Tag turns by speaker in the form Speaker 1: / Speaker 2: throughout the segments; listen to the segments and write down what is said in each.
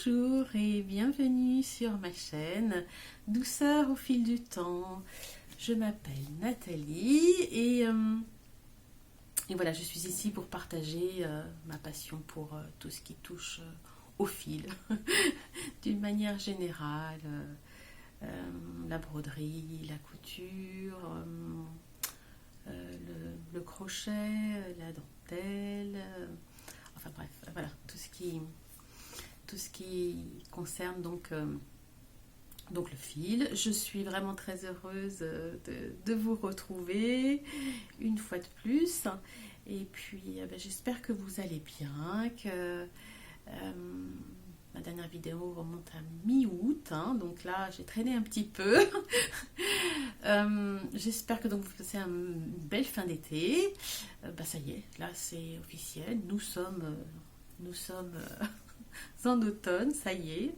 Speaker 1: Bonjour et bienvenue sur ma chaîne Douceur au fil du temps. Je m'appelle Nathalie et voilà, je suis ici pour partager ma passion pour tout ce qui touche au fil, d'une manière générale, la broderie, la couture, le crochet, la dentelle, enfin bref, voilà, tout ce qui concerne donc le fil. Je suis vraiment très heureuse de vous retrouver une fois de plus. Et puis j'espère que vous allez bien, que ma dernière vidéo remonte à mi-août, hein, donc là j'ai traîné un petit peu. J'espère que donc vous passez une belle fin d'été. Ça y est, là c'est officiel, nous sommes en automne, ça y est.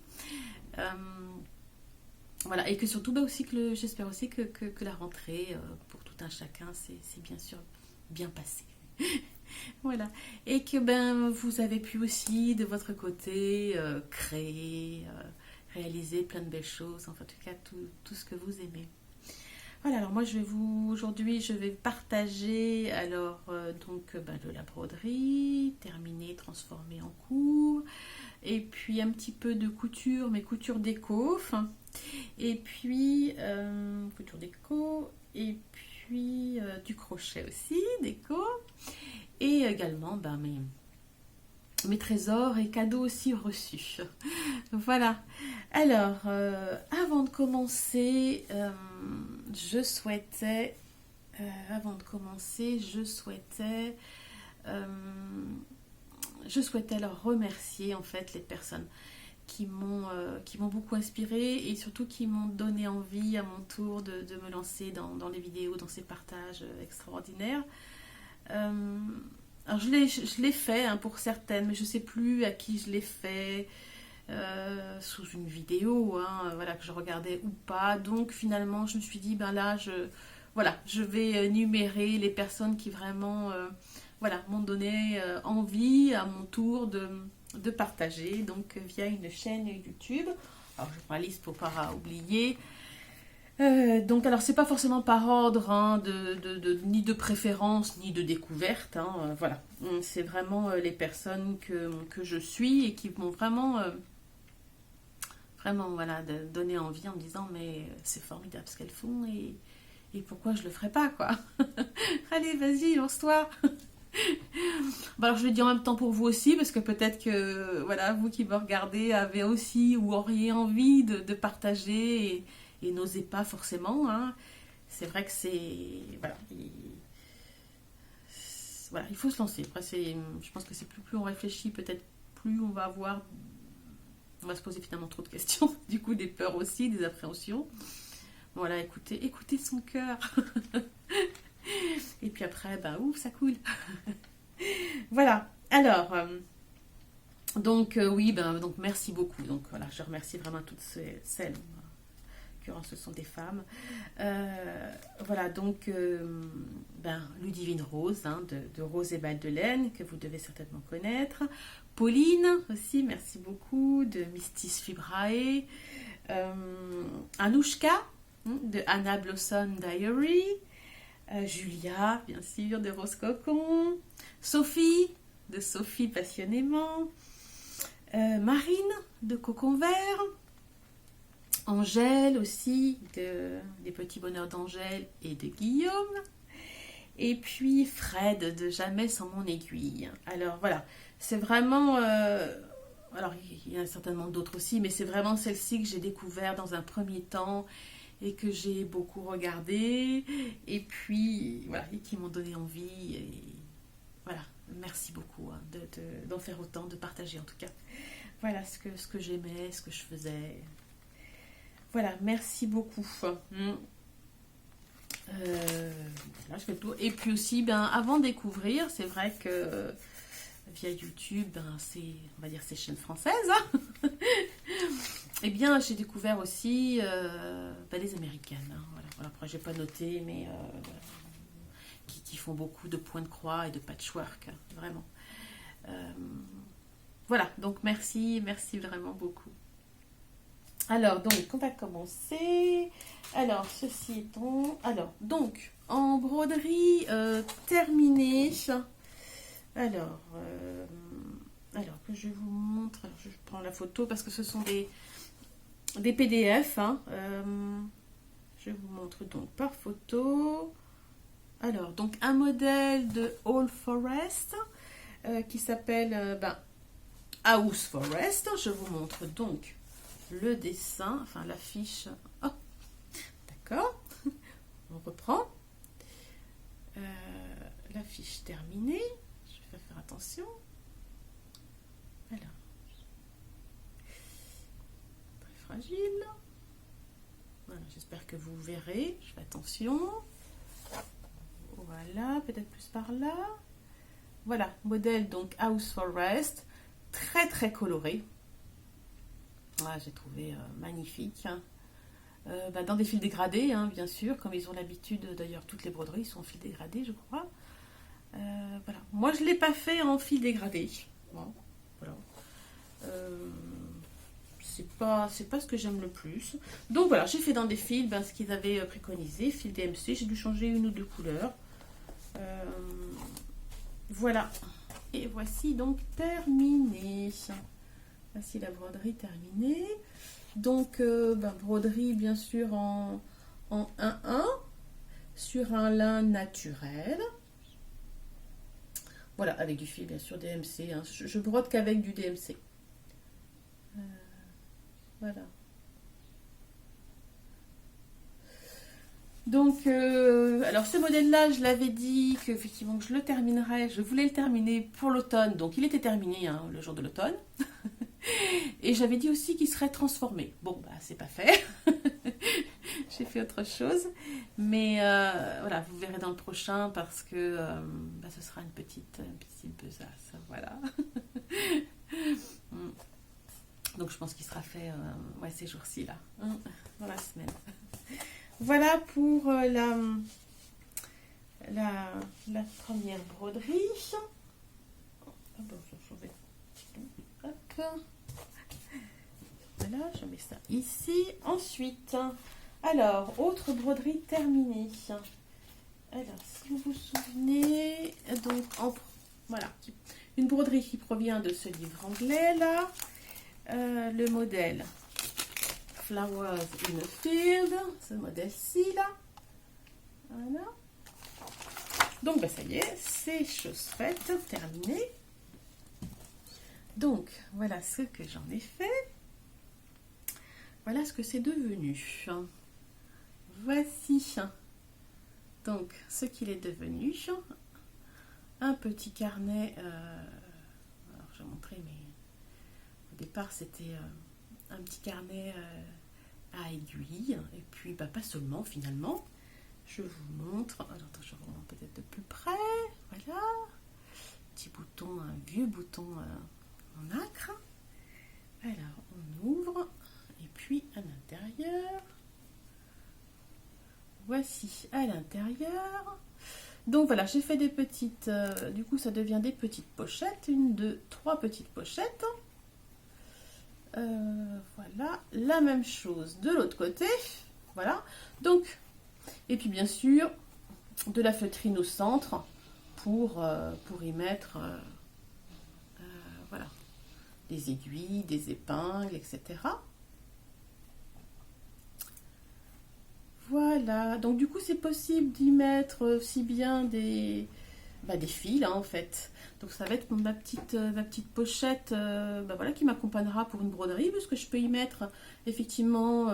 Speaker 1: Voilà, et que surtout aussi j'espère aussi que la rentrée pour tout un chacun c'est bien sûr bien passé. Voilà, et que vous avez pu aussi de votre côté créer, réaliser plein de belles choses, enfin en tout cas tout ce que vous aimez. Voilà, alors moi aujourd'hui je vais partager alors de la broderie, terminée, transformée en cours, et puis un petit peu de couture, mais couture déco, et puis couture déco, et puis du crochet aussi, déco, et également mes trésors et cadeaux aussi reçus. Voilà. Alors, avant de commencer, je souhaitais alors remercier en fait les personnes qui m'ont beaucoup inspirée et surtout qui m'ont donné envie à mon tour de me lancer dans les vidéos, dans ces partages extraordinaires. Alors je l'ai fait pour certaines, mais je ne sais plus à qui je l'ai fait, sous une vidéo, voilà, que je regardais ou pas. Donc finalement, je me suis dit, je vais énumérer les personnes qui vraiment m'ont donné envie à mon tour de partager, donc via une chaîne YouTube. Alors je prends la liste pour ne pas oublier. Alors c'est pas forcément par ordre ni de préférence ni de découverte, voilà. C'est vraiment les personnes que je suis et qui m'ont vraiment voilà, donné envie en me disant mais c'est formidable ce qu'elles font et pourquoi je le ferais pas, quoi. Allez, vas-y, lance-toi. Alors je le dis en même temps pour vous aussi, parce que peut-être que voilà, vous qui me regardez avez aussi ou auriez envie de partager et n'osez pas forcément. C'est vrai que il faut se lancer. Après, je pense que c'est plus on réfléchit, peut-être plus on va se poser finalement trop de questions, du coup des peurs aussi, des appréhensions. Voilà, écoutez son cœur. Et puis après, ça coule. Voilà, alors, donc merci beaucoup. Donc voilà, je remercie vraiment toutes celles, en ce sont des femmes. Voilà, donc Ludivine Rose, de Rose et Baldelaine, que vous devez certainement connaître. Pauline aussi, merci beaucoup, de Mystis Fibrae. Anouchka, de Anna Blossom Diary. Julia, bien sûr, de Rose Cocon. Sophie, de Sophie Passionnément. Marine, de Cocon Vert. Angèle aussi, des Petits Bonheurs d'Angèle et de Guillaume. Et puis Fred, de Jamais sans mon aiguille. Alors voilà, c'est vraiment... alors il y en a certainement d'autres aussi, mais c'est vraiment celle-ci que j'ai découvert dans un premier temps et que j'ai beaucoup regardé. Et puis voilà, et qui m'ont donné envie. Et voilà, merci beaucoup d'en faire autant, de partager en tout cas. Voilà ce que j'aimais, ce que je faisais. Voilà, merci beaucoup. Là, je fais le tour. Et puis aussi, avant de découvrir, c'est vrai que via YouTube, on va dire c'est chaîne française. Eh bien, j'ai découvert aussi les américaines. Voilà. Après, j'ai pas noté, mais qui font beaucoup de points de croix et de patchwork, vraiment. voilà, donc merci, merci vraiment beaucoup. Alors, donc, on va commencer. Alors, ceci étant... Alors, donc, en broderie terminée. Alors que je vous montre. Alors, je prends la photo parce que ce sont des PDF. Hein. Je vous montre donc par photo. Alors, donc, un modèle de All Forest qui s'appelle House Forest. Je vous montre donc le dessin, enfin l'affiche. Oh, d'accord. On reprend. L'affiche terminée. Je vais faire attention. Alors. Très fragile. Voilà, j'espère que vous verrez. Je fais attention. Voilà, peut-être plus par là. Voilà, modèle donc House Forest. Très très coloré. Voilà, j'ai trouvé magnifique. Dans des fils dégradés, hein, bien sûr, comme ils ont l'habitude. D'ailleurs, toutes les broderies sont en fil dégradé, je crois. Voilà. Moi, je ne l'ai pas fait en fil dégradé. Bon, voilà. C'est pas ce que j'aime le plus. Donc voilà, j'ai fait dans des fils ce qu'ils avaient préconisé, fil DMC. J'ai dû changer une ou deux couleurs. Voilà. Et voici donc terminé. Voici la broderie terminée. Donc, broderie bien sûr en 1-1 sur un lin naturel. Voilà, avec du fil bien sûr DMC. Hein. Je brode qu'avec du DMC. Voilà. Donc, alors ce modèle-là, je l'avais dit qu'effectivement je le terminerais. Je voulais le terminer pour l'automne. Donc, il était terminé hein, le jour de l'automne. Et j'avais dit aussi qu'il serait transformé. Bon, c'est pas fait. J'ai fait autre chose. Mais voilà, vous verrez dans le prochain parce que ce sera une petite besace. Voilà. Donc je pense qu'il sera fait ces jours-ci là, dans la semaine. Voilà pour la première broderie. Hop. Voilà, je mets ça ici. Ensuite, alors, autre broderie terminée. Alors, si vous vous souvenez, donc, voilà, une broderie qui provient de ce livre anglais, là. Le modèle Flowers in a Field, ce modèle-ci, là. Voilà. Donc, ça y est, c'est chose faite, terminée. Donc, voilà ce que j'en ai fait. Voilà ce que c'est devenu. Voici donc ce qu'il est devenu. Un petit carnet. Alors, je vais montrer, mais au départ, c'était un petit carnet à aiguille. Et puis, pas seulement, finalement. Je vous montre. Alors, attends, je remonte peut-être de plus près. Voilà. Petit bouton, un vieux bouton en nacre. Alors, on ouvre. Et puis, à l'intérieur. Voici à l'intérieur. Donc, voilà, j'ai fait des petites... du coup, ça devient des petites pochettes. 1, 2, 3 petites pochettes. Voilà. La même chose de l'autre côté. Voilà. Donc, et puis, bien sûr, de la feutrine au centre pour y mettre... voilà. Des aiguilles, des épingles, etc. Voilà, donc du coup c'est possible d'y mettre aussi bien des fils hein, en fait. Donc ça va être ma petite pochette voilà, qui m'accompagnera pour une broderie puisque je peux y mettre effectivement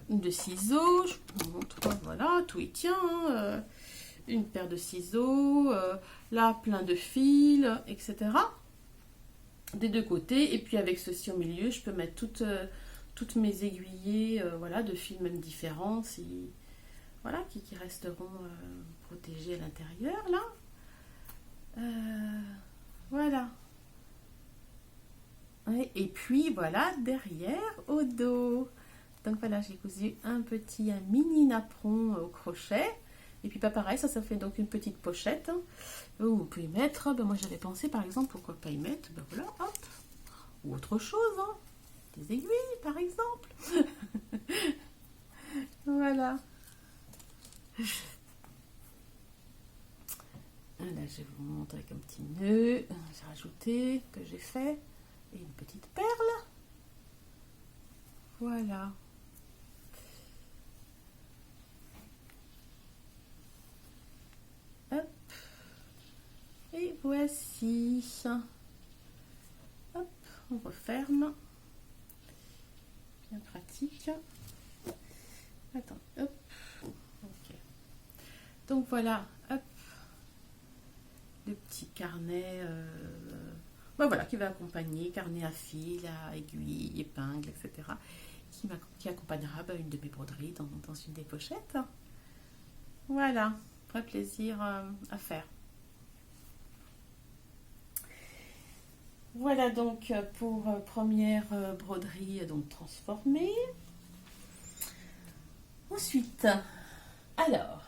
Speaker 1: de ciseaux. Je vous montre, voilà, tout y tient. Hein, une paire de ciseaux, là plein de fils, etc. Des deux côtés et puis avec ceci au milieu je peux mettre toutes mes aiguillées voilà, de fils même différents voilà, qui resteront protégés à l'intérieur là. Voilà. Et puis voilà derrière au dos. Donc voilà, j'ai cousu un mini napperon au crochet. Et puis pas pareil, ça fait donc une petite pochette. Où vous pouvez mettre, moi j'avais pensé par exemple, pourquoi pas y mettre, voilà, hop, ou autre chose, hein. Des aiguilles par exemple. Voilà. Là, je vais vous montrer avec un petit nœud. J'ai rajouté, que j'ai fait. Et une petite perle. Voilà. Hop. Et voici. Hop, on referme. Bien pratique. Attends, hop. Ok. Donc voilà, hop. Le petit carnet, ben voilà, qui va accompagner, carnet à fil, à aiguille, épingle, etc. Qui accompagnera une de mes broderies dans une des pochettes. Voilà, vrai plaisir à faire. Voilà donc pour première broderie donc transformée. Ensuite, alors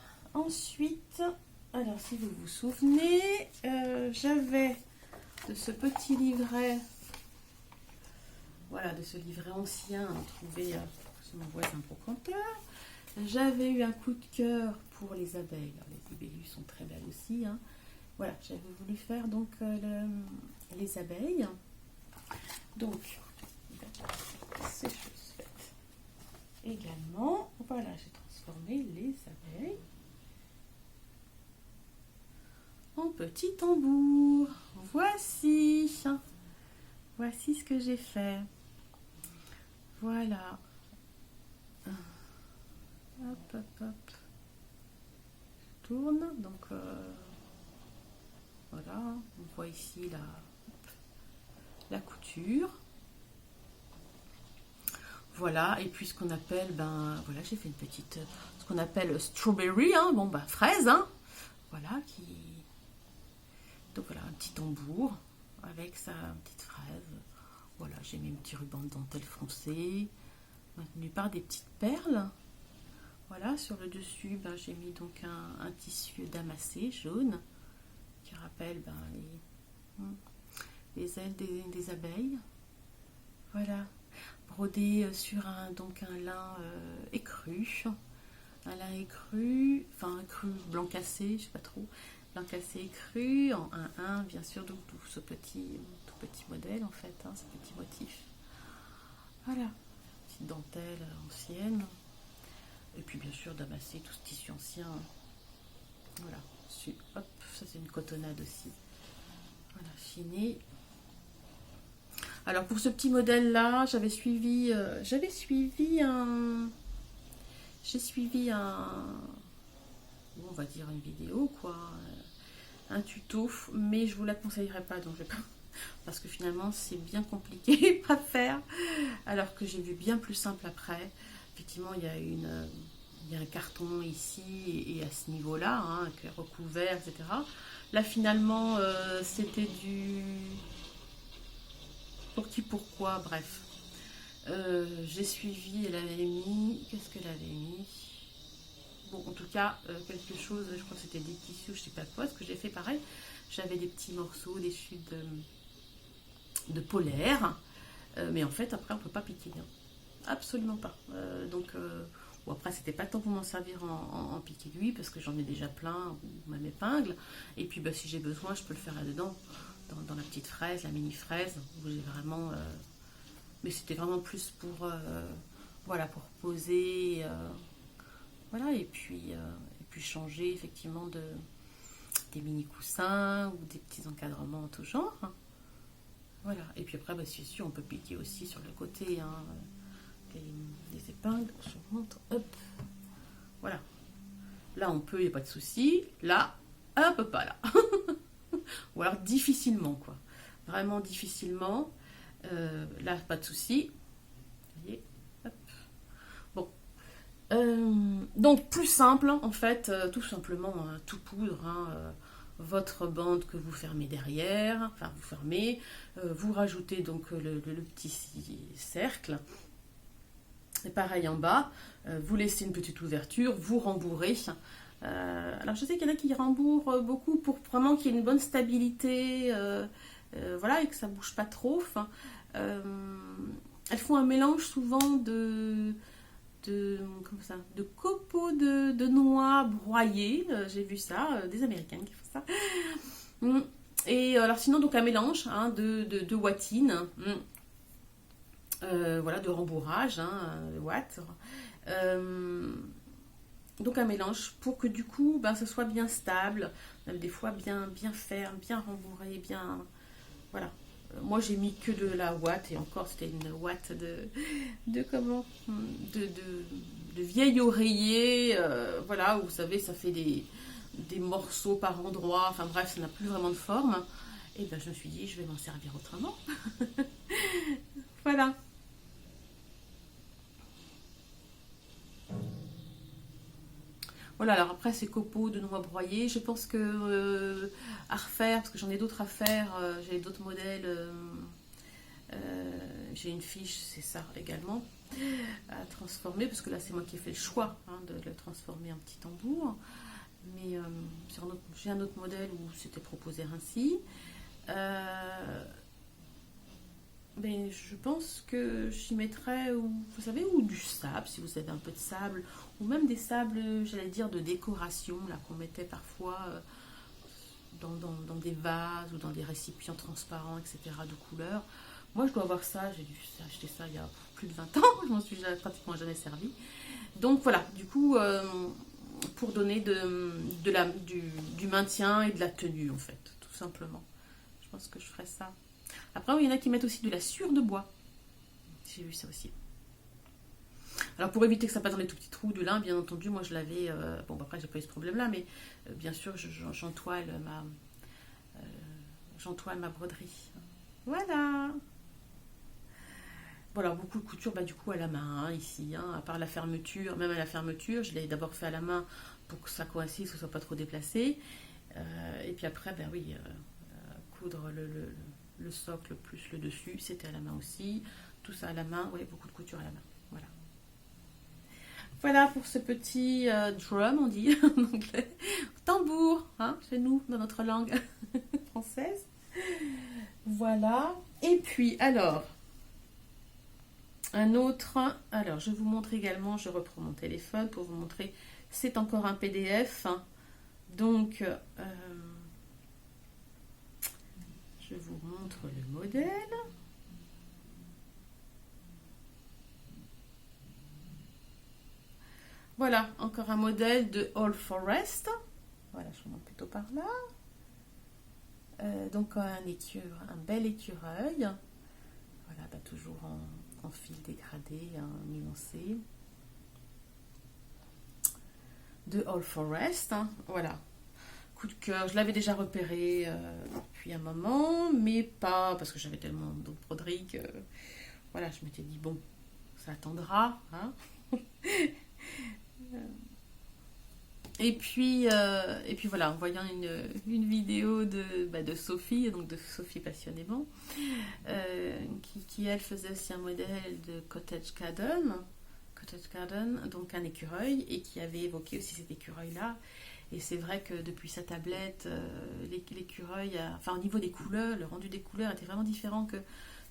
Speaker 1: si vous vous souvenez, j'avais de ce petit livret, voilà, de ce livret ancien trouvé sur mon voisin brocanteur. J'avais eu un coup de cœur pour les abeilles. Alors, les libellules sont très belles aussi, hein. Voilà, j'avais voulu faire donc les abeilles. Donc, c'est chose faite. Également, voilà, j'ai transformé les abeilles en petits tambours. Voici ce que j'ai fait. Voilà. Hop, hop, hop. Je tourne. Donc, voilà. On voit ici la couture. Voilà. Et puis, ce qu'on appelle, voilà, j'ai fait une petite, ce qu'on appelle strawberry, hein. Bon, fraise, hein. Voilà, donc voilà, un petit tambour avec sa petite fraise. Voilà, j'ai mis un petit ruban de dentelle foncé, maintenu par des petites perles. Voilà, sur le dessus, j'ai mis donc un tissu damassé jaune qui rappelle les ailes des abeilles. Voilà, brodé sur un lin écru. Un lin écru, enfin un cru blanc cassé, je sais pas trop. Blanc cassé écru en 1-1, bien sûr, donc tout petit modèle en fait, hein, ce petit motif. Voilà, petite dentelle ancienne. Et puis bien sûr damassé, tout ce tissu ancien. Voilà, hop, ça c'est une cotonnade aussi. Voilà, chiné. Alors pour ce petit modèle là, j'ai suivi on va dire une vidéo quoi, un tuto, mais je vous la conseillerais pas, donc je vais pas, parce que finalement c'est bien compliqué à faire, alors que j'ai vu bien plus simple après. Effectivement, il y a un carton ici et à ce niveau-là, hein, qui est recouvert, etc. Là finalement, c'était du pour qui, pourquoi, bref. J'ai suivi, elle avait mis, qu'est-ce qu'elle avait mis? Bon, en tout cas, quelque chose, je crois que c'était des tissus, je sais pas quoi, ce que j'ai fait pareil. J'avais des petits morceaux déchus de polaire, mais en fait, après, on peut pas piquer, hein. Absolument pas. Bon, après, c'était pas tant pour m'en servir en pique aiguille, parce que j'en ai déjà plein, ou même épingle. Et puis, si j'ai besoin, je peux le faire là-dedans, dans la petite fraise, la mini fraise, où j'ai vraiment. Mais c'était vraiment plus pour, voilà, pour poser. Voilà, et puis changer effectivement des mini coussins ou des petits encadrements en tout genre. Voilà, et puis après, c'est sûr, on peut piquer aussi sur le côté, hein, les épingles. Je vous montre, hop, voilà. Là, on peut, il n'y a pas de souci. Là, un peu pas là. Ou alors difficilement, quoi. Vraiment difficilement. Là, pas de souci. Vous voyez, hop. Bon. Donc plus simple en fait, tout simplement tout poudre, hein, votre bande que vous fermez derrière, enfin vous fermez, vous rajoutez donc le petit cercle, et pareil en bas, vous laissez une petite ouverture, vous rembourrez. Alors je sais qu'il y en a qui rembourrent beaucoup pour vraiment qu'il y ait une bonne stabilité, voilà, et que ça bouge pas trop. elles font un mélange souvent de copeaux de noix broyés. J'ai vu ça, des Américaines qui font ça. Et alors sinon, donc un mélange hein, de watines, voilà, de rembourrage, hein, de watts. Donc un mélange pour que du coup, ben, ce soit bien stable, même des fois bien ferme, bien rembourré, bien... Voilà. Moi j'ai mis que de la ouate et encore c'était une ouate de comment de vieil oreiller, voilà, où vous savez ça fait des morceaux par endroit, enfin bref ça n'a plus vraiment de forme. Et ben je me suis dit je vais m'en servir autrement. Voilà. Voilà, alors après ces copeaux de noix broyées, je pense que à refaire, parce que j'en ai d'autres à faire, j'ai d'autres modèles, j'ai une fiche, c'est ça également, à transformer, parce que là c'est moi qui ai fait le choix hein, de le transformer en petit tambour, mais j'ai un autre modèle où c'était proposé ainsi. Mais je pense que j'y mettrais, vous savez, ou du sable, si vous avez un peu de sable, ou même des sables, j'allais dire, de décoration, là, qu'on mettait parfois dans des vases ou dans des récipients transparents, etc., de couleurs. Moi, je dois avoir ça, j'ai dû acheter ça il y a plus de 20 ans, je m'en suis pratiquement jamais servi. Donc voilà, du coup, pour donner du maintien et de la tenue, en fait, tout simplement. Je pense que je ferais ça. Après, il y en a qui mettent aussi de la sciure de bois. J'ai vu ça aussi. Alors, pour éviter que ça passe dans les tout petits trous du lin, bien entendu, moi je l'avais... bon, après, j'ai pas eu ce problème-là, mais bien sûr, j'entoile ma broderie. Voilà. Bon, alors, beaucoup de couture, bah, du coup, à la main, hein, ici, hein, à part la fermeture. Même à la fermeture, je l'ai d'abord fait à la main pour que ça coïncide, que ce soit pas trop déplacé. Et puis après, ben oui, coudre le socle plus le dessus, c'était à la main aussi. Tout ça à la main, oui, beaucoup de couture à la main. Voilà. Voilà pour ce petit drum, on dit en anglais. Tambour, hein, chez nous, dans notre langue française. Voilà. Et puis, alors, un autre. Alors, je vous montre également, je reprends mon téléphone pour vous montrer. C'est encore un PDF. Hein. Donc, je vous montre le modèle. Voilà, encore un modèle de All Forest. Voilà, je vous montre plutôt par là. Donc un bel écureuil. Voilà, bah, toujours en fil dégradé, hein, nuancé. De All Forest. Hein, voilà. Coup de cœur, je l'avais déjà repéré depuis un moment, mais pas parce que j'avais tellement d'autres broderies que voilà, je m'étais dit bon, ça attendra. Hein. Et puis voilà, en voyant une vidéo de Sophie, donc de Sophie Passionnément, qui elle faisait aussi un modèle de Cottage Garden, donc un écureuil, et qui avait évoqué aussi cet écureuil-là. Et c'est vrai que depuis sa tablette, l'écureuil, enfin au niveau des couleurs, le rendu des couleurs était vraiment différent que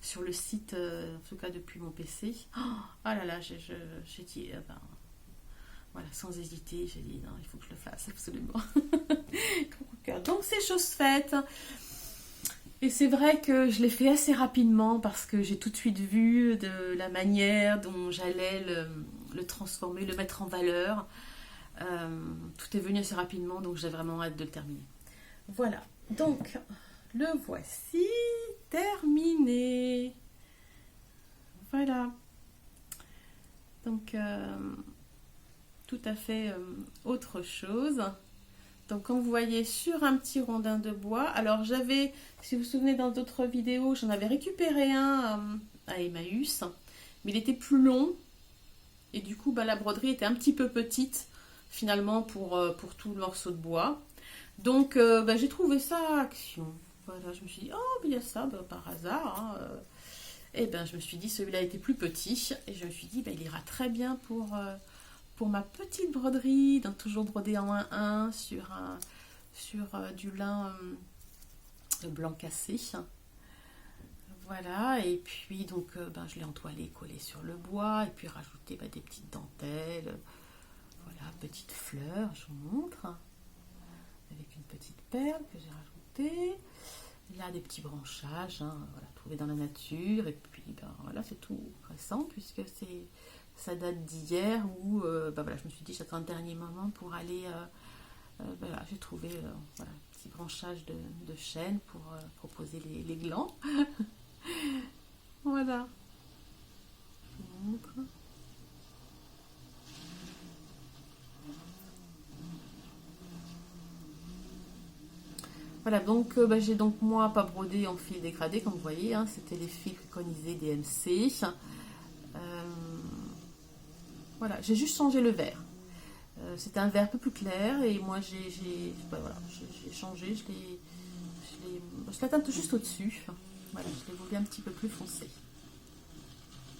Speaker 1: sur le site, en tout cas depuis mon PC. Oh là là, j'ai dit, voilà, sans hésiter, j'ai dit non, il faut que je le fasse absolument. Donc c'est chose faite. Et c'est vrai que je l'ai fait assez rapidement parce que j'ai tout de suite vu de la manière dont j'allais le transformer, le mettre en valeur. Tout est venu assez rapidement, donc j'ai vraiment hâte de le terminer. Voilà, donc le voici terminé. Voilà. Donc tout à fait autre chose. Donc comme vous voyez sur un petit rondin de bois, alors j'avais, si vous vous souvenez dans d'autres vidéos, j'en avais récupéré un à Emmaüs, mais il était plus long et du coup bah, la broderie était un petit peu petite finalement pour tout le morceau de bois. Donc bah, j'ai trouvé ça à Action. Voilà, je me suis dit, oh il y a ça bah, par hasard. Hein, et ben je me suis dit celui-là était plus petit et je me suis dit bah, il ira très bien pour ma petite broderie, donc toujours brodée en 1-1 sur du lin blanc cassé. Voilà, et puis donc je l'ai entoilé, collé sur le bois, et puis rajouté des petites dentelles. Voilà, petite fleur, je vous montre, avec une petite perle que j'ai rajoutée. Là, des petits branchages, voilà, trouvés dans la nature. Et puis, voilà, c'est tout récent, puisque ça date d'hier où voilà, je me suis dit, j'attends le dernier moment pour aller. Voilà, j'ai trouvé voilà, un petit branchage de chêne pour proposer les glands. Voilà, je vous montre. Voilà, donc j'ai donc moi pas brodé en fil dégradé, comme vous voyez, c'était les fils préconisés DMC. Euh, voilà, j'ai juste changé le vert. C'était un vert un peu plus clair et moi voilà, j'ai changé, je la teinte juste au-dessus. Voilà, je l'ai voulu un petit peu plus foncé.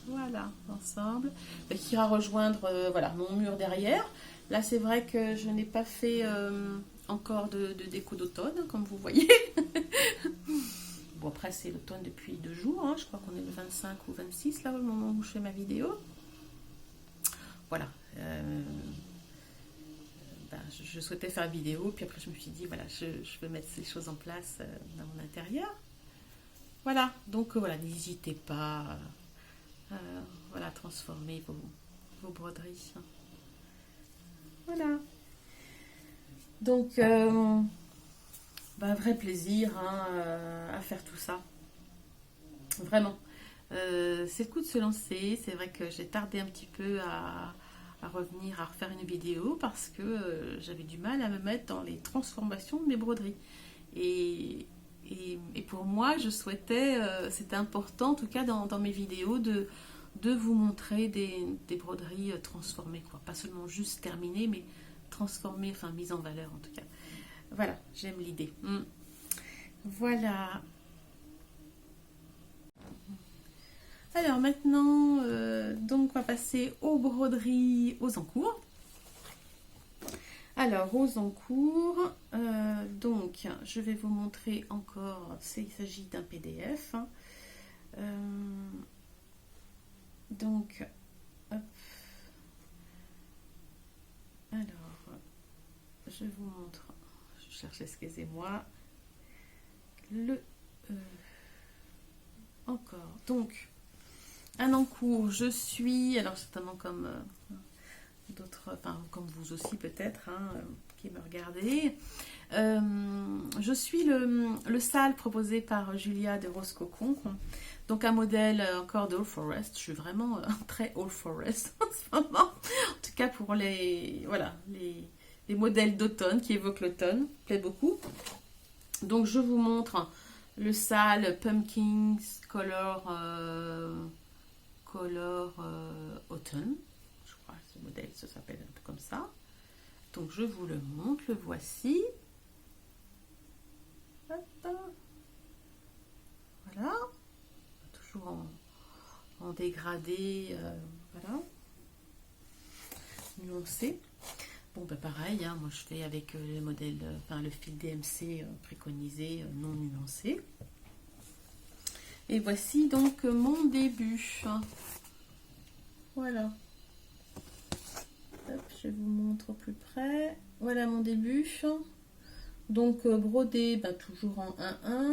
Speaker 1: Voilà, ensemble. Qui ira rejoindre voilà, mon mur derrière. Là, c'est vrai que je n'ai pas fait encore de déco d'automne, comme vous voyez. Bon, après, c'est l'automne depuis 2 jours. Je crois qu'on est le 25 ou 26, là, au moment où je fais ma vidéo. Voilà. Je souhaitais faire une vidéo, puis après, je me suis dit, voilà, je vais mettre ces choses en place dans mon intérieur. Voilà. Donc, voilà, n'hésitez pas voilà, à transformer vos broderies. Voilà. Donc, vrai plaisir à faire tout ça. Vraiment. C'est le coup de se lancer. C'est vrai que j'ai tardé un petit peu à revenir, à refaire une vidéo parce que j'avais du mal à me mettre dans les transformations de mes broderies. Et pour moi, je souhaitais, c'était important en tout cas dans mes vidéos de vous montrer des broderies transformées, quoi. Pas seulement juste terminées, mais transformées, enfin mises en valeur en tout cas. Voilà, j'aime l'idée. Voilà. Alors maintenant, donc on va passer aux broderies aux encours. Alors, aux encours, donc je vais vous montrer encore, il s'agit d'un PDF. Donc, hop. Alors, je vous montre, je cherche, excusez-moi, encore. Donc, un encours, je suis, alors certainement comme d'autres, enfin comme vous aussi peut-être, qui me regardez. Je suis le sale proposé par Julia de Rose Cocon. Donc un modèle encore de All Forest. Je suis vraiment très All Forest en ce moment. En tout cas pour voilà, les modèles d'automne qui évoquent l'automne. Me plaît beaucoup. Donc je vous montre le sale Pumpkin Color Autumn. Je crois que ce modèle, ça s'appelle un peu comme ça. Donc je vous le montre, le voici. Hop. Voilà. Toujours en dégradé, voilà. Nuancé. Bon, pareil, moi je fais avec le modèle, le fil DMC préconisé, non nuancé. Et voici donc mon début. Voilà. Hop, je vous montre au plus près. Voilà mon début. Donc brodé, toujours en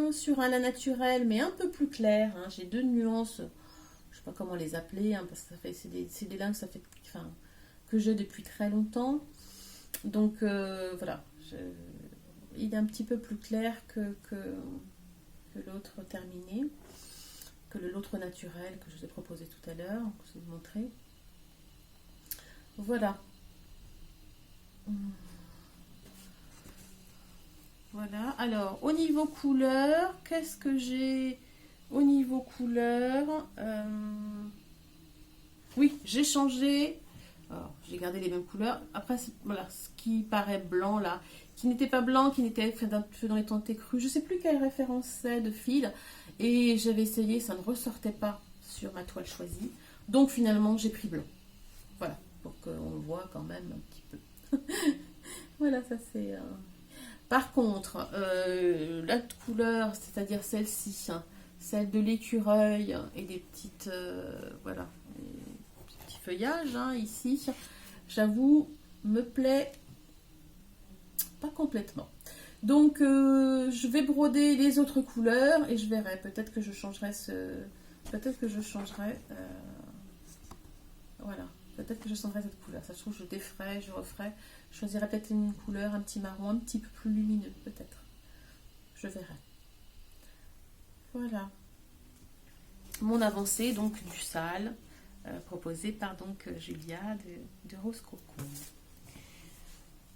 Speaker 1: 1-1, sur un lin naturel, mais un peu plus clair. J'ai 2 nuances, je sais pas comment les appeler, parce que c'est des lins que ça fait, que j'ai depuis très longtemps. Donc voilà, il est un petit peu plus clair que l'autre terminé, que l'autre naturel que je vous ai proposé tout à l'heure, que je vais vous montrer. Voilà. Voilà, alors au niveau couleur, qu'est-ce que j'ai au niveau couleur oui, j'ai changé. Alors, j'ai gardé les mêmes couleurs. Après, voilà, ce qui paraît blanc là, qui n'était pas blanc, qui n'était fait dans les teintes crues. Je ne sais plus quelle référence c'est de fil. Et j'avais essayé, ça ne ressortait pas sur ma toile choisie. Donc finalement, j'ai pris blanc. Voilà, pour qu'on le voit quand même un petit peu. Voilà, ça c'est... Par contre, la couleur, c'est-à-dire celle-ci, celle de l'écureuil et des petites, voilà, des petits feuillages, hein, ici, j'avoue, me plaît pas complètement. Donc, je vais broder les autres couleurs et je verrai. Peut-être que je changerai peut-être que je changerai... voilà. Peut-être que je changerai cette couleur. Ça se trouve, je déferai, je referai. Je choisirai peut-être une couleur, un petit marron, un petit peu plus lumineux, peut-être. Je verrai. Voilà. Mon avancée, donc, du sale, proposé par donc Julia de Rose Coco.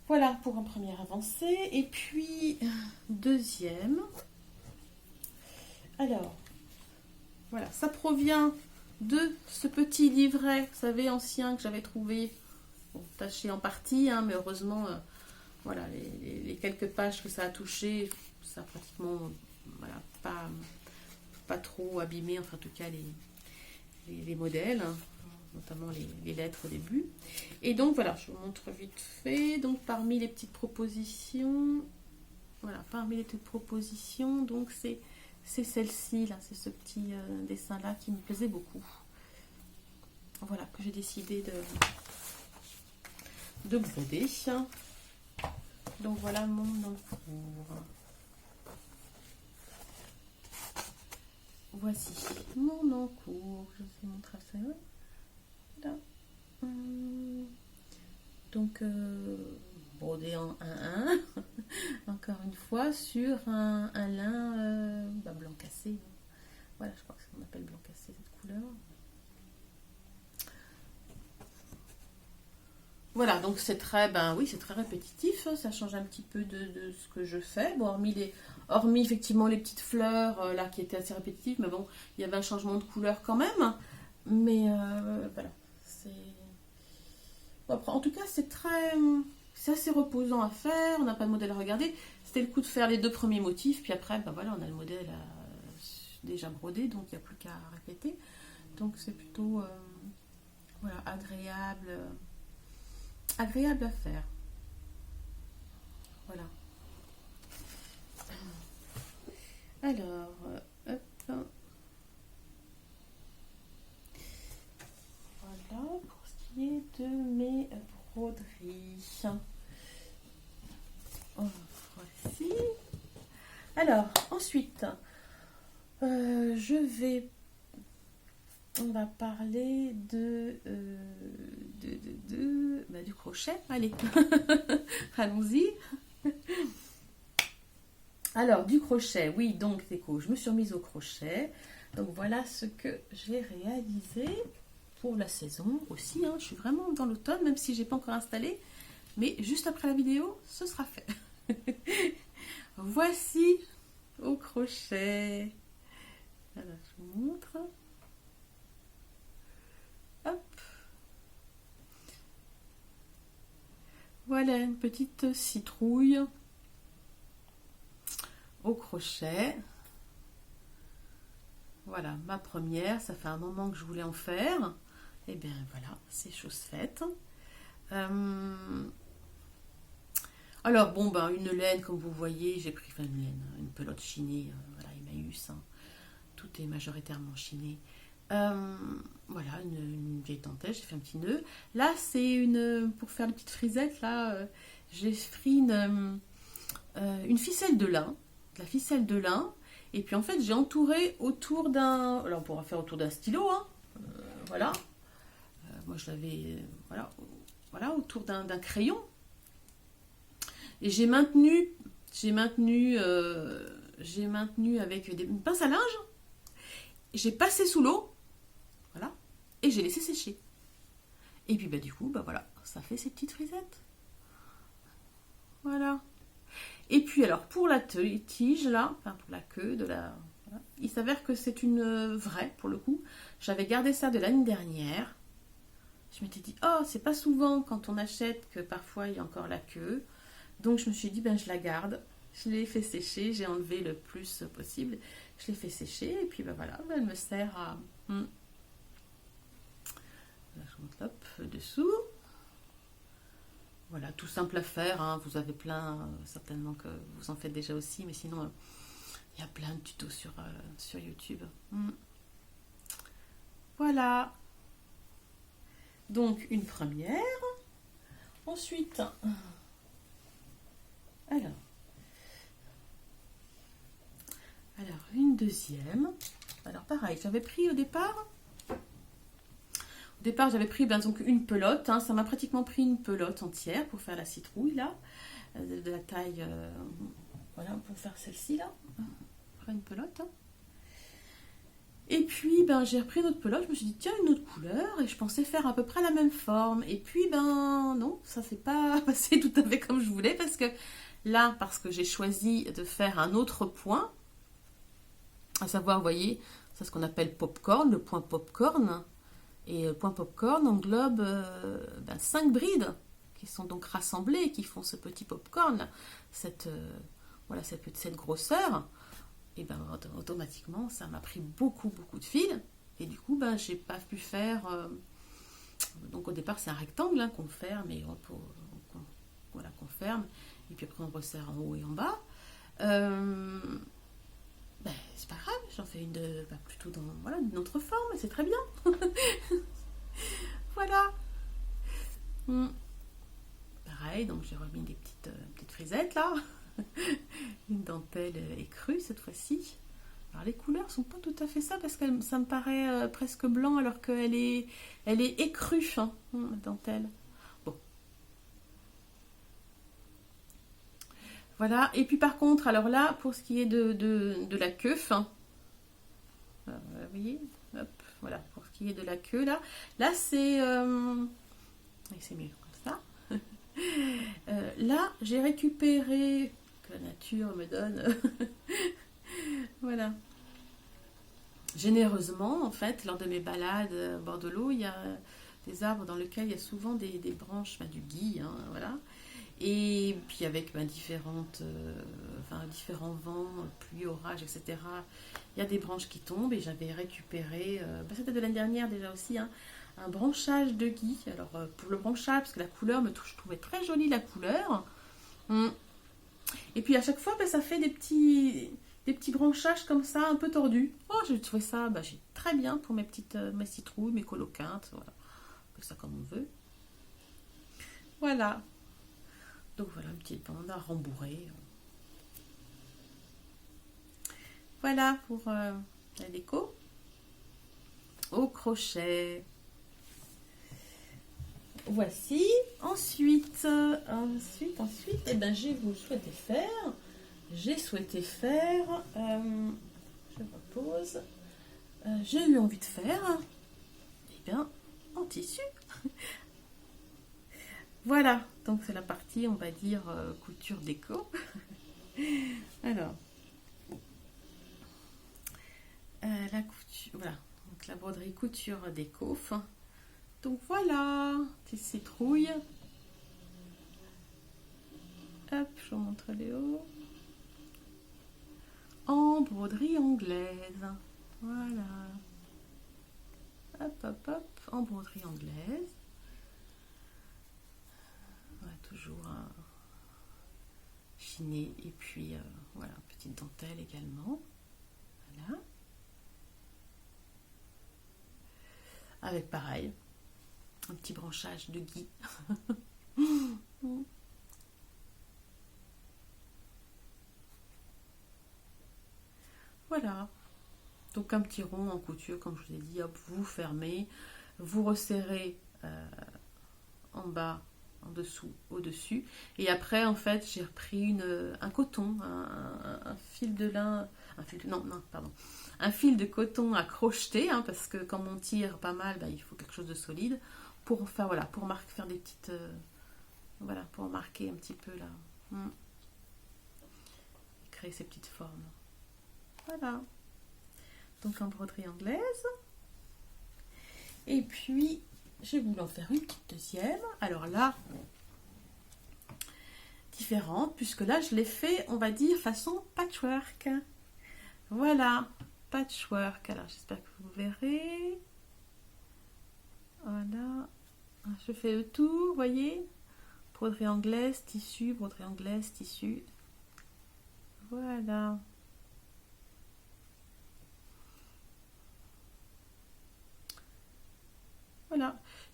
Speaker 1: Voilà pour une première avancée. Et puis, deuxième. Alors, voilà, ça provient de ce petit livret, vous savez, ancien que j'avais trouvé, bon, taché en partie, hein, mais heureusement, voilà, les quelques pages que ça a touché, ça a pratiquement, voilà, pas trop abîmé, enfin en tout cas les modèles, hein, notamment les lettres au début. Et donc voilà, je vous montre vite fait. Donc parmi les petites propositions, voilà, parmi les petites propositions, donc c'est celle-ci, là, c'est ce petit dessin-là qui me plaisait beaucoup. Voilà, que j'ai décidé de broder. Donc voilà mon encours. Voici mon encours. Je vous montre ça. Là. Donc, brodé en 1-1, encore une fois, sur un lin blanc cassé. Voilà, je crois que c'est ce qu'on appelle blanc cassé, cette couleur. Voilà, donc c'est très, oui, c'est très répétitif, ça change un petit peu de ce que je fais. Bon, hormis effectivement les petites fleurs là qui étaient assez répétitives, mais bon, il y avait un changement de couleur quand même. Mais voilà, c'est... Bon, après, en tout cas, c'est assez reposant à faire, on n'a pas de modèle à regarder. C'était le coup de faire les 2 premiers motifs, puis après, voilà, on a le modèle déjà brodé, donc il n'y a plus qu'à répéter. Donc c'est plutôt voilà, agréable à faire. Voilà. Alors, hop. Voilà, pour ce qui est de mes broderies. Voici. Alors, ensuite, on va parler du crochet. Allez, allons-y. Alors, du crochet, oui, donc, je me suis remise au crochet. Donc, voilà ce que j'ai réalisé pour la saison aussi. Hein. Je suis vraiment dans l'automne, même si je n'ai pas encore installé. Mais juste après la vidéo, ce sera fait. Voici au crochet. Alors, je vous montre. Hop. Voilà une petite citrouille au crochet. Voilà, ma première. Ça fait un moment que je voulais en faire. Et bien voilà, c'est chose faite. Alors bon, une laine, comme vous voyez, j'ai pris une laine, une pelote chinée, voilà, Emmaüs, hein. Tout est majoritairement chiné. Voilà, une vieille dentelle, j'ai fait un petit nœud. Là, c'est pour faire les petites frisettes, là, j'ai pris une ficelle de lin, de la ficelle de lin, et puis en fait, j'ai entouré autour d'un, alors on pourra faire autour d'un stylo, hein, voilà. Moi, je l'avais, voilà, autour d'un crayon. Et j'ai maintenu avec une pince à linge. J'ai passé sous l'eau, voilà, et j'ai laissé sécher. Et puis du coup, voilà, ça fait ces petites frisettes. Voilà. Et puis alors pour la tige là, enfin pour la queue de la, voilà, il s'avère que c'est une vraie pour le coup. J'avais gardé ça de l'année dernière. Je m'étais dit, oh, c'est pas souvent quand on achète que parfois il y a encore la queue. Donc je me suis dit, je la garde. Je l'ai fait sécher, j'ai enlevé le plus possible. Je l'ai fait sécher et puis voilà, elle me sert à... Là, je monte hop, dessous. Voilà, tout simple à faire. Hein. Vous avez plein, certainement que vous en faites déjà aussi, mais sinon, Il y a plein de tutos sur YouTube. Voilà. Donc, une première. Ensuite, alors, une deuxième. Alors, pareil, j'avais pris au départ. J'avais pris donc une pelote. Hein, ça m'a pratiquement pris une pelote entière pour faire la citrouille, là. De la taille, voilà, pour faire celle-ci, là. Une pelote. Hein. Et puis, j'ai repris une autre pelote. Je me suis dit, tiens, une autre couleur. Et je pensais faire à peu près la même forme. Et puis, non, ça s'est pas passé tout à fait comme je voulais. Parce que là, j'ai choisi de faire un autre point. À savoir, vous voyez, c'est ce qu'on appelle popcorn, le point popcorn. Et le point popcorn englobe 5 brides qui sont donc rassemblées, qui font ce petit popcorn, cette grosseur. Et automatiquement, ça m'a pris beaucoup de fils. Et du coup, j'ai pas pu faire... donc au départ, c'est un rectangle hein, qu'on ferme, et qu'on ferme. Et puis après, on resserre en haut et en bas. C'est pas grave, j'en fais une plutôt dans une autre forme, c'est très bien. Voilà. Pareil, donc j'ai remis des petites frisettes là. Une dentelle écrue cette fois-ci. Alors les couleurs sont pas tout à fait ça parce que ça me paraît presque blanc alors qu'elle est écrue, hein, la dentelle. Bon. Voilà, et puis par contre, alors là, pour ce qui est de la queue, vous voyez, hop, voilà, pour ce qui est de la queue, là c'est mieux comme ça. Là, j'ai récupéré, que la nature me donne, voilà, généreusement, en fait, lors de mes balades au bord de l'eau, il y a des arbres dans lesquels il y a souvent des branches, du gui, hein, voilà. Et puis avec différents vents, pluie, orage, etc. Il y a des branches qui tombent et j'avais récupéré, c'était de l'année dernière déjà aussi, hein, un branchage de gui. Alors pour le branchage, parce que la couleur je trouvais très jolie la couleur. Et puis à chaque fois, ça fait des petits branchages comme ça, un peu tordus. Oh, j'ai trouvé ça j'ai très bien pour mes citrouilles, mes coloquintes, voilà. On fait ça comme on veut. Voilà. Donc voilà, une petite bande à rembourrer. Voilà pour la déco. Au crochet. Voici. Ensuite, j'ai souhaité faire, je repose, j'ai eu envie de faire, en tissu. Voilà, donc c'est la partie, on va dire, couture déco. Alors, la couture, voilà, donc la broderie couture déco. Donc voilà, petite citrouille. Hop, je vous montre les hauts. En broderie anglaise. Voilà. Hop, en broderie anglaise. Voilà, toujours chiné et puis voilà, petite dentelle également. Voilà. Avec pareil, un petit branchage de gui. Voilà. Donc un petit rond en couture, comme je vous ai dit, hop, vous fermez, vous resserrez en bas, en dessous, au-dessus. Et après, en fait, j'ai repris un coton, un fil de lin, un fil de coton à crocheter, hein, parce que quand on tire pas mal, il faut quelque chose de solide pour faire, voilà, pour faire des petites, voilà, pour marquer un petit peu là, créer ces petites formes. Voilà. Donc en broderie anglaise. Et puis, j'ai voulu en faire une petite deuxième. Alors là, différente, puisque là, je l'ai fait, on va dire, façon patchwork. Voilà, patchwork. Alors, j'espère que vous verrez. Voilà. Je fais le tour, vous voyez. Broderie anglaise, tissu, broderie anglaise, tissu. Voilà.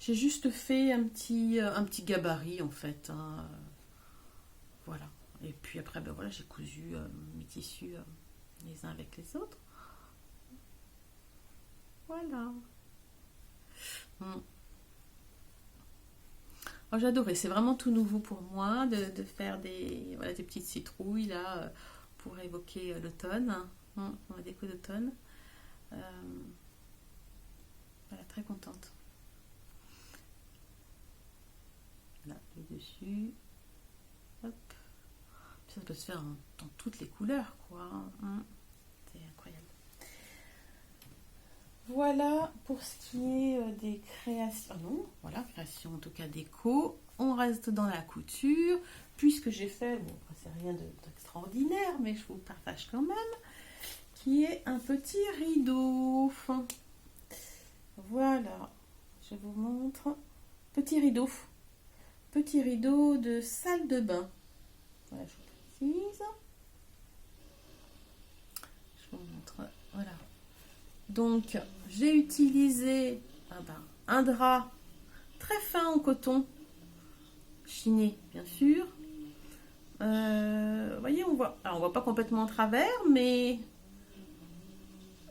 Speaker 1: J'ai juste fait un petit gabarit en fait, hein. Voilà. Et puis après, ben voilà, j'ai cousu mes tissus les uns avec les autres. Voilà. Mm. Oh, j'adorais, c'est vraiment tout nouveau pour moi de faire voilà, des petites citrouilles là pour évoquer l'automne, la déco d'automne. Euh, voilà, très contente. Là, le dessus. Hop. Puis ça peut se faire dans toutes les couleurs, quoi. C'est incroyable. Voilà pour ce qui est des créations. Ah non, voilà, création en tout cas déco. On reste dans la couture, puisque j'ai fait, bon, c'est rien d'extraordinaire, mais je vous partage quand même, qui est un petit rideau. Voilà, je vous montre. Petit rideau. Petit rideau de salle de bain. Voilà, je vous précise. Je vous montre. Voilà. Donc, j'ai utilisé un drap très fin en coton, chiné, bien sûr. Vous voyez, on voit pas complètement en travers, mais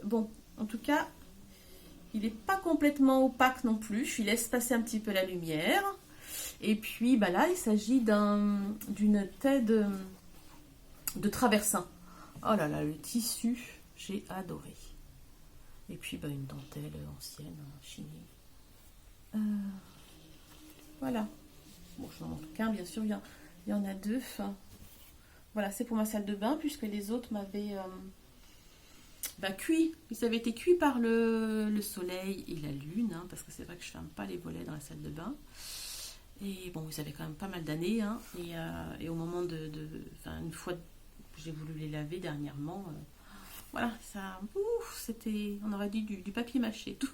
Speaker 1: bon, en tout cas, il n'est pas complètement opaque non plus. Il laisse passer un petit peu la lumière. Et puis, bah là, il s'agit d'une tête de traversin. Oh là là, le tissu, j'ai adoré. Et puis, bah, une dentelle ancienne, chinée. Voilà. Bon, je n'en montre qu'un, bien sûr, il y en a deux. Voilà, c'est pour ma salle de bain, puisque les autres m'avaient cuit. Ils avaient été cuits par le soleil et la lune, hein, parce que c'est vrai que je ne ferme pas les volets dans la salle de bain. Et bon, ils avaient quand même pas mal d'années, hein, et au moment une fois que j'ai voulu les laver dernièrement, voilà, ça, c'était, on aurait dit du papier mâché, tout.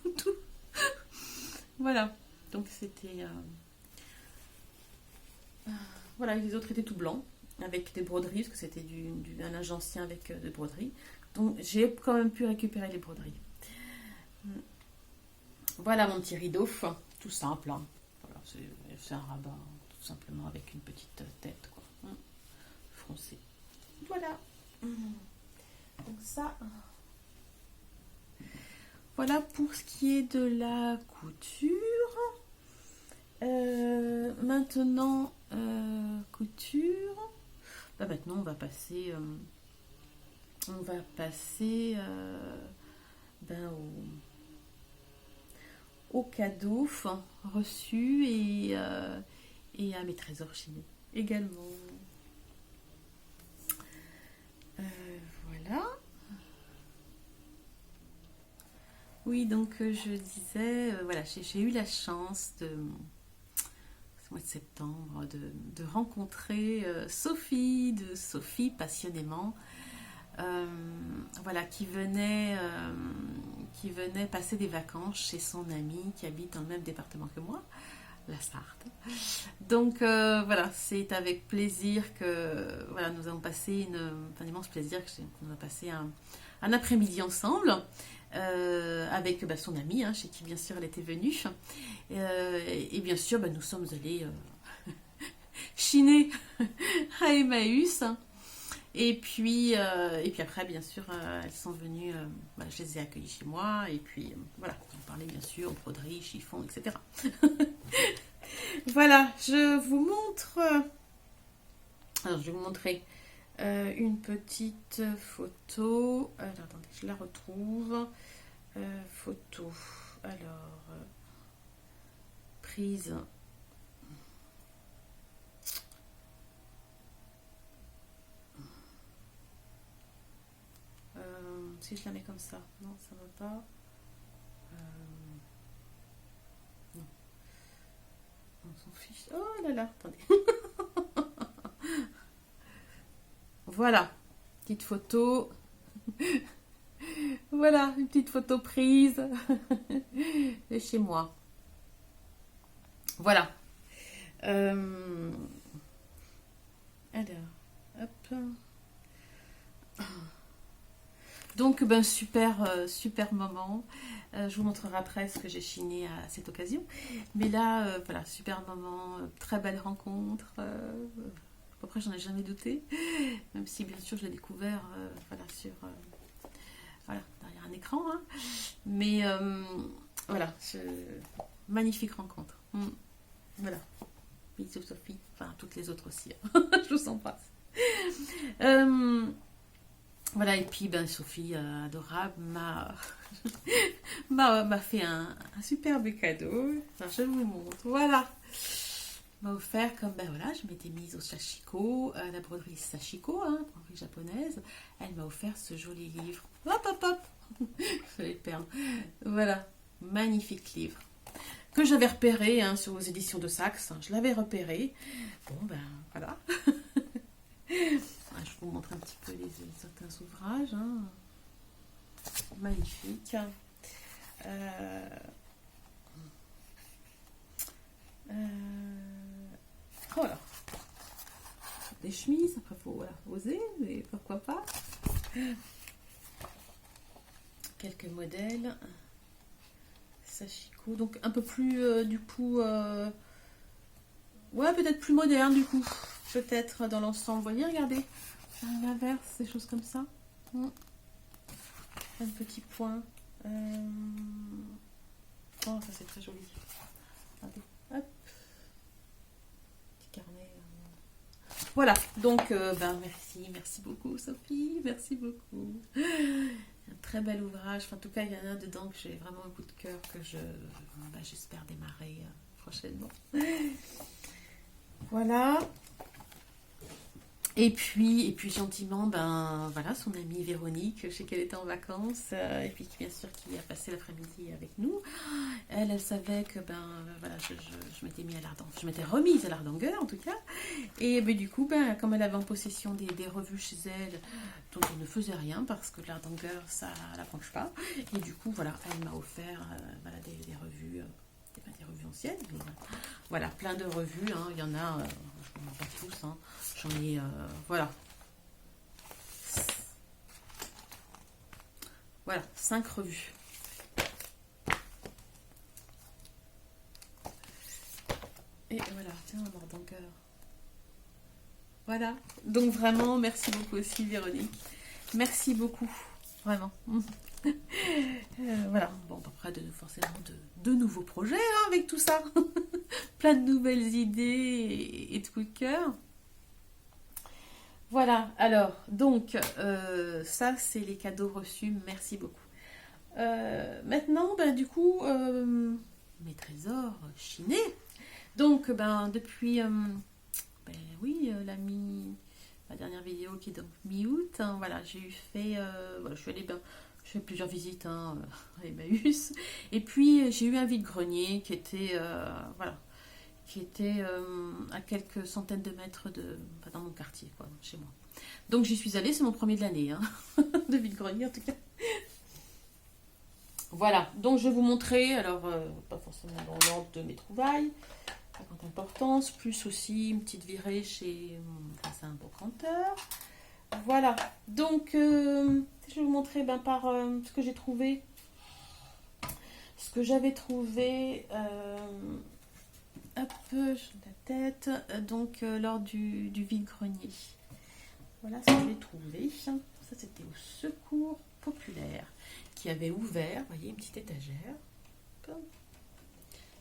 Speaker 1: Voilà, donc c'était, voilà, les autres étaient tout blancs, avec des broderies, parce que c'était un linge ancien avec des broderies. Donc j'ai quand même pu récupérer les broderies. Voilà mon petit rideau, tout simple, hein. Voilà, c'est un rabat, tout simplement, avec une petite tête, quoi, froncée. Voilà. Donc ça, voilà pour ce qui est de la couture. Maintenant, couture. Bah, maintenant, on va passer aux cadeaux reçus et à mes trésors chinés également. Voilà. Oui, donc je disais, voilà, j'ai eu la chance ce mois de septembre de rencontrer Sophie, de Sophie Passionnément, voilà, qui venait passer des vacances chez son amie qui habite dans le même département que moi, la Sarthe. Donc voilà, c'est avec plaisir que voilà, nous avons passé un immense plaisir que nous avons passé un après-midi ensemble. Avec son amie, hein, chez qui bien sûr elle était venue. Et bien sûr, nous sommes allés chiner à Emmaüs. Et puis après, bien sûr, elles sont venues, je les ai accueillies chez moi. Et puis voilà, on parlait bien sûr broderie, chiffon, etc. Voilà, je vous montre. Alors, je vais vous montrer une petite photo. Alors, attendez, je la retrouve. Photo. Alors, prise. Si je la mets comme ça, non, ça va pas. Non. On s'en fiche. Oh là là, attendez. Voilà, petite photo. Voilà, une petite photo prise de chez moi. Voilà. Alors, hop. Donc, ben, super, super moment. Je vous montrerai après ce que j'ai chiné à cette occasion. Mais là, voilà, super moment, très belle rencontre. À peu près, j'en ai jamais douté. Même si, bien sûr, je l'ai découvert voilà, voilà, derrière un écran. Hein. Mais voilà, magnifique rencontre. Voilà. Bisous Sophie. Enfin, toutes les autres aussi. Hein. Je vous embrasse. Voilà, et puis ben, Sophie, adorable, m'a fait un superbe cadeau. Alors, je vous montre. Voilà. M'a offert comme, ben voilà, je m'étais mise au Sashiko, à la broderie Sashiko, hein, broderie japonaise. Elle m'a offert ce joli livre. Hop, hop, hop. Je vais le perdre. Voilà, magnifique livre. Que j'avais repéré hein, sur aux éditions de Saxe. Je l'avais repéré. Bon, ben voilà. Je vous montre un petit peu certains ouvrages. Hein. Magnifique. Voilà. Des chemises, après il faut voilà, oser, mais pourquoi pas. Quelques modèles. Sashiko, donc un peu plus du coup... ouais, peut-être plus moderne du coup. Peut-être dans l'ensemble. Vous voyez, regardez. L'inverse, des choses comme ça. Un petit point. Oh, ça c'est très joli. Regardez. Hop. Petit carnet. Voilà, donc ben, merci beaucoup Sophie, merci beaucoup. Un très bel ouvrage, enfin, en tout cas il y en a dedans que j'ai vraiment un coup de cœur que j'espère démarrer prochainement. Voilà. Et puis gentiment, ben voilà, son amie Véronique, je sais qu'elle était en vacances, et puis bien sûr qui a passé l'après-midi avec nous. Elle savait que ben voilà, je m'étais mis à je m'étais remise à l'Ardanger en tout cas. Et ben, du coup, ben, comme elle avait en possession des revues chez elle, dont on ne faisait rien parce que l'Ardanger ça la penche pas. Et du coup, voilà, elle m'a offert voilà, des revues. Des revues anciennes, mais voilà, plein de revues, hein. Il y en a, je ne connais pas tous, hein. J'en ai, voilà. Voilà, 5 revues. Et voilà, tiens, un mort dans le cœur. Voilà, donc vraiment, merci beaucoup aussi Véronique. Merci beaucoup, vraiment. Voilà, bon, après forcément de nouveaux projets hein, avec tout ça. Plein de nouvelles idées et de coups de cœur. Voilà, alors, donc, ça, c'est les cadeaux reçus. Merci beaucoup. Maintenant, ben, du coup, mes trésors chinés. Donc, ben, depuis, ben, oui, la dernière vidéo qui est donc mi-août, hein, voilà, j'ai eu fait, voilà, je suis allée, ben, je fais plusieurs visites hein, à Emmaüs. Et puis, j'ai eu un vide-grenier qui était, voilà, qui était à quelques centaines de mètres enfin, dans mon quartier, quoi, chez moi. Donc j'y suis allée, c'est mon premier de l'année, hein, de vide-grenier en tout cas. Voilà, donc je vais vous montrer, alors pas forcément dans l'ordre de mes trouvailles, pas grande importance, plus aussi une petite virée chez un brocanteur. Voilà, donc je vais vous montrer ben, par ce que j'ai trouvé, ce que j'avais trouvé. Hop, je la tête. Donc, lors du vide-grenier. Voilà ce que j'ai trouvé. Ça, c'était au Secours Populaire qui avait ouvert, vous voyez, une petite étagère.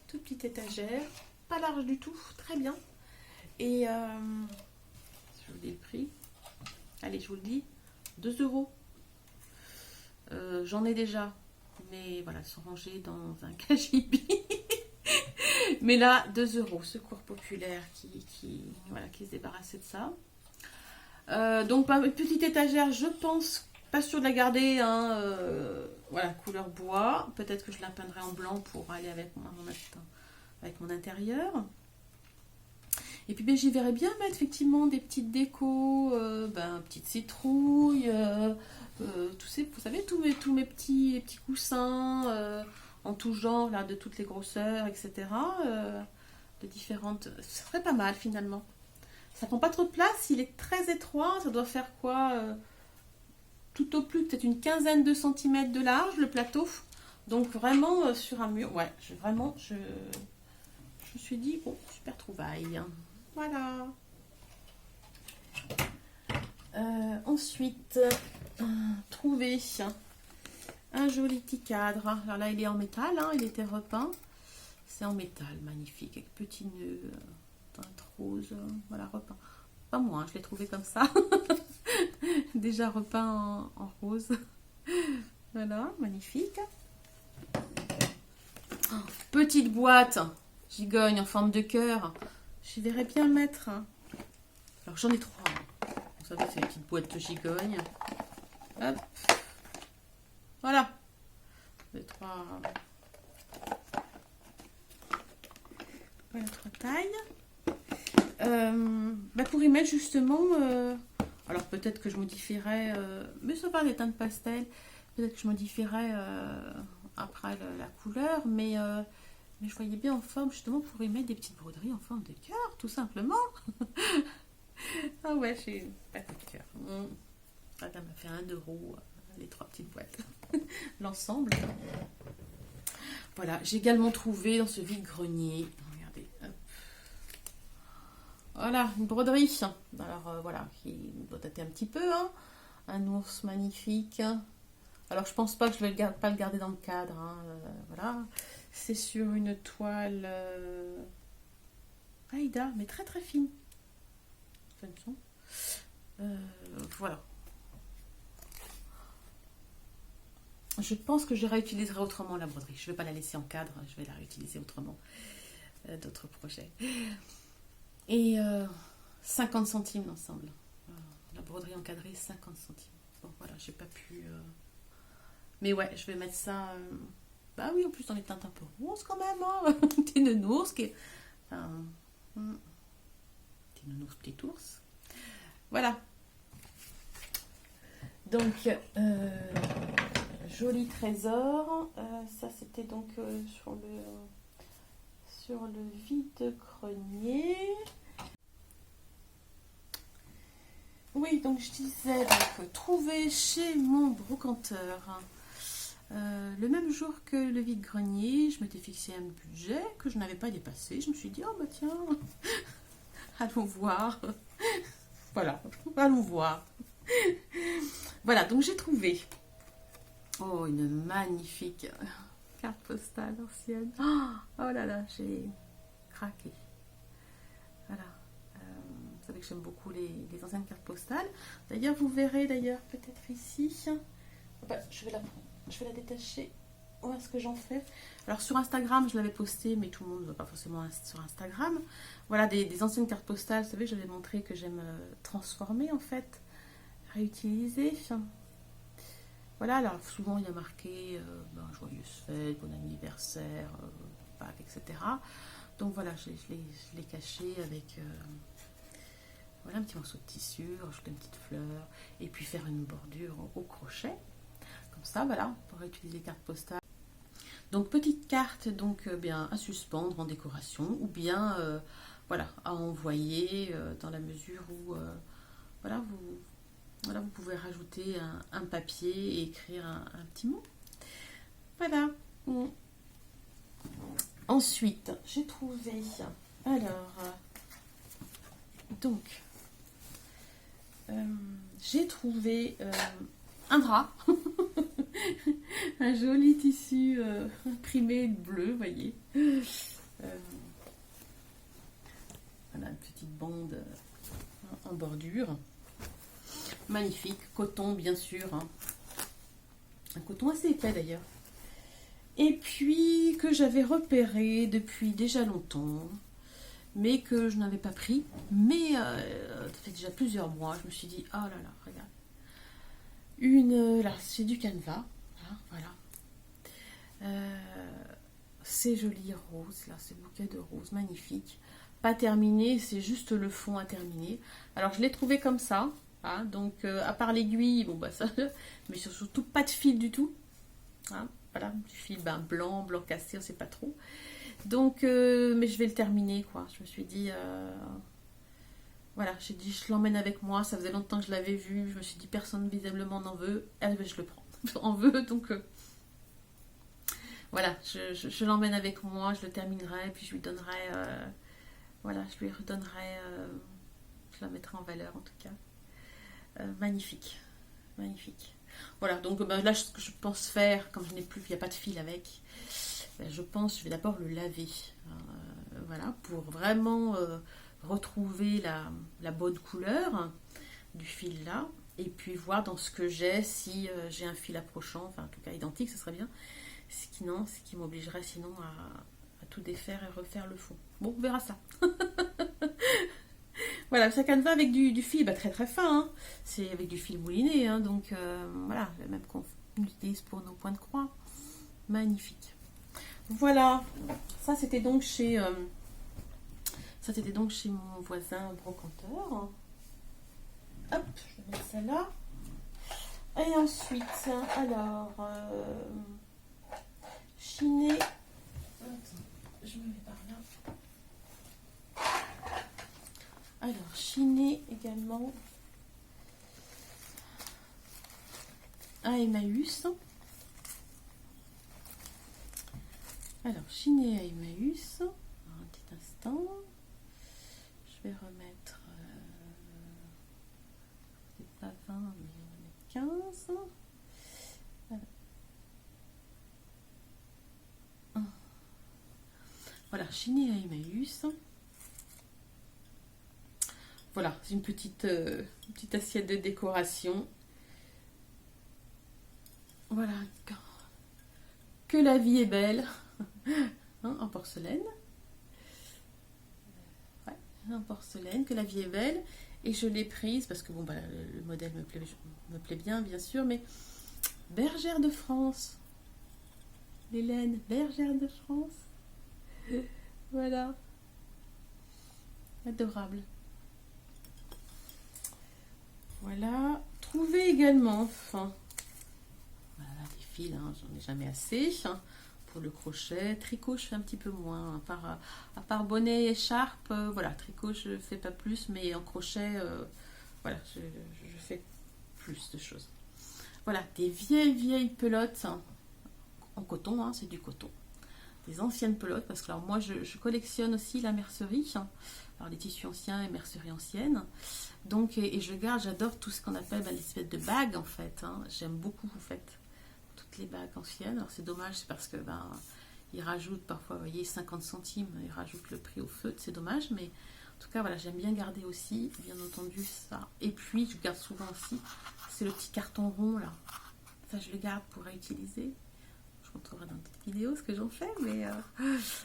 Speaker 1: Toute petite étagère. Pas large du tout, très bien. Et, je vous dis le prix. Allez, je vous le dis. 2 €. J'en ai déjà. Mais voilà, elles sont rangées dans un cagibi. Mais là, 2 €, Secours Populaire voilà, qui se débarrassait de ça. Donc, une petite étagère, je pense, pas sûre de la garder, hein, voilà, couleur bois. Peut-être que je la peindrai en blanc pour aller avec mon intérieur. Et puis, ben, j'y verrais bien mettre effectivement des petites décos, petites citrouilles, vous savez, tous mes petits coussins en tout genre, là, de toutes les grosseurs, etc. De différentes... Ce serait pas mal, finalement. Ça prend pas trop de place, il est très étroit, ça doit faire quoi tout au plus peut-être une quinzaine de centimètres de large, le plateau. Donc vraiment sur un mur. Ouais, je me suis dit, bon, super trouvaille. Voilà. Ensuite, trouver un joli petit cadre. Alors là, il est en métal, hein, il était repeint. C'est en métal, magnifique, avec petits nœuds, teinte rose, voilà, repeint. Pas moi, je l'ai trouvé comme ça. Déjà repeint en rose. Voilà, magnifique. Oh, petite boîte gigogne en forme de cœur. Je verrais bien mettre. Alors j'en ai 3. Vous savez, c'est une petite boîte de gigogne. Hop. Voilà. Les 3. Voilà, 3 tailles. Pour y mettre justement. Alors peut-être que je modifierais. Mais ça va, les teintes pastel. Peut-être que je modifierais après la couleur. Mais je voyais bien en forme justement pour y mettre des petites broderies en forme de cœur, tout simplement. Ah ouais, j'ai pas de cœur. Ça m'a fait 1 euro, les 3 petites boîtes. L'ensemble. Voilà, j'ai également trouvé dans ce vide-grenier. Regardez. Hop. Voilà, une broderie. Alors voilà, qui doit dater un petit peu. Hein. Un ours magnifique. Alors je pense pas que je vais pas le garder dans le cadre. Hein. Voilà. C'est sur une toile Aïda, mais très très fine. Voilà. Je pense que je réutiliserai autrement la broderie. Je ne vais pas la laisser en cadre, je vais la réutiliser autrement. D'autres projets. Et 50 centimes l'ensemble. La broderie encadrée, 50 centimes. Bon, voilà, j'ai pas pu... Mais ouais, je vais mettre ça... Bah oui, en plus dans les teintes un peu roses quand même. Hein. Petit nounours qui est... Enfin... Petit nounours, petit ours. Voilà. Donc, joli trésor. Ça, c'était donc sur le vide-grenier. Oui, donc je disais, trouver chez mon brocanteur. Le même jour que le vide-grenier, je m'étais fixé un budget que je n'avais pas dépassé. Je me suis dit, oh bah tiens, allons voir. Voilà, allons voir. Voilà, donc j'ai trouvé une magnifique carte postale ancienne. Oh là là, j'ai craqué. Voilà. Vous savez que j'aime beaucoup les anciennes cartes postales. D'ailleurs, vous verrez peut-être ici. Je vais la détacher. Voilà ce que j'en fais. Alors sur Instagram, je l'avais posté, mais tout le monde ne va pas forcément sur Instagram. Voilà des anciennes cartes postales. Vous savez, je vais montrer que j'aime transformer en fait, réutiliser. Voilà, alors souvent il y a marqué joyeuse fête, bon anniversaire, Pâques, etc. Donc voilà, je l'ai caché avec un petit morceau de tissu, rajouter une petite fleur, et puis faire une bordure au crochet. Comme ça, voilà, on pourrait utiliser les cartes postales. Donc petite carte bien à suspendre en décoration, ou bien à envoyer dans la mesure où vous pouvez rajouter un papier et écrire un petit mot. Voilà. Ensuite, j'ai trouvé un drap. Un joli tissu imprimé bleu, vous voyez. Voilà, une petite bande en bordure. Magnifique, coton bien sûr. Hein. Un coton assez épais d'ailleurs. Et puis que j'avais repéré depuis déjà longtemps, mais que je n'avais pas pris. Mais ça fait déjà plusieurs mois, je me suis dit, oh là là, regarde. Là, c'est du canevas. Hein, voilà. C'est joli rose, là, ce bouquet de roses magnifique. Pas terminé, c'est juste le fond à terminer. Alors je l'ai trouvé comme ça. Hein, donc à part l'aiguille, ça, mais surtout pas de fil du tout. Hein, voilà, du fil blanc cassé, on sait pas trop. Donc, mais je vais le terminer, quoi. Je me suis dit, Voilà, j'ai dit je l'emmène avec moi, ça faisait longtemps que je l'avais vu, je me suis dit personne visiblement n'en veut, eh ben, je le prends. En veut, donc voilà, je l'emmène avec moi, je le terminerai, puis je lui donnerai, voilà, je lui redonnerai, je la mettrai en valeur en tout cas. Magnifique, magnifique. Voilà, donc ben, là, ce que je pense faire, comme je n'ai plus, il n'y a pas de fil avec, ben, je vais d'abord le laver. Voilà, pour vraiment retrouver la bonne couleur du fil là. Et puis voir dans ce que j'ai, si j'ai un fil approchant, enfin en tout cas identique, ce serait bien. Ce qui m'obligerait sinon à tout défaire et refaire le fond. Bon, on verra ça. Voilà, ça canevas avec du fil bah, très très fin. Hein. C'est avec du fil mouliné, hein, donc voilà, le même qu'on utilise pour nos points de croix. Magnifique. Voilà, ça c'était donc chez mon voisin brocanteur. Hop, je vais mettre ça là. Et ensuite, alors, chiné. Attends, je me mets par là. Alors, chiné également à Emmaüs. Alors, chiné à Emmaüs. Un petit instant. Je vais remettre pas 20, mais on va mettre 15. Voilà, chiné à Emmaüs. Voilà, c'est une petite assiette de décoration. Voilà, que la vie est belle. Hein, en porcelaine. Ouais, en porcelaine, que la vie est belle. Et je l'ai prise parce que bon, bah, le modèle me plaît bien, bien sûr, mais Bergère de France. L'Hélène, Bergère de France. Voilà. Adorable. Voilà. Trouver également, enfin, voilà, des fils, hein, j'en ai jamais assez. Hein, pour le crochet, tricot, je fais un petit peu moins. À part bonnet et écharpe, voilà, tricot, je fais pas plus, mais en crochet, voilà, je fais plus de choses. Voilà, des vieilles pelotes hein, en coton, hein, c'est du coton. Des anciennes pelotes, parce que alors moi je collectionne aussi la mercerie, hein, alors des tissus anciens et mercerie ancienne. Donc, et je garde, j'adore tout ce qu'on appelle ben, l'espèce de bagues en fait. Hein. J'aime beaucoup en fait toutes les bagues anciennes. Alors c'est dommage, c'est parce que ben ils rajoutent parfois, vous voyez, 50 centimes, ils rajoutent le prix au feutre, c'est dommage, mais en tout cas voilà, j'aime bien garder aussi, bien entendu ça. Et puis je garde souvent aussi, c'est le petit carton rond là. Ça je le garde pour réutiliser. Je montrerai dans d'autres vidéos ce que j'en fais, mais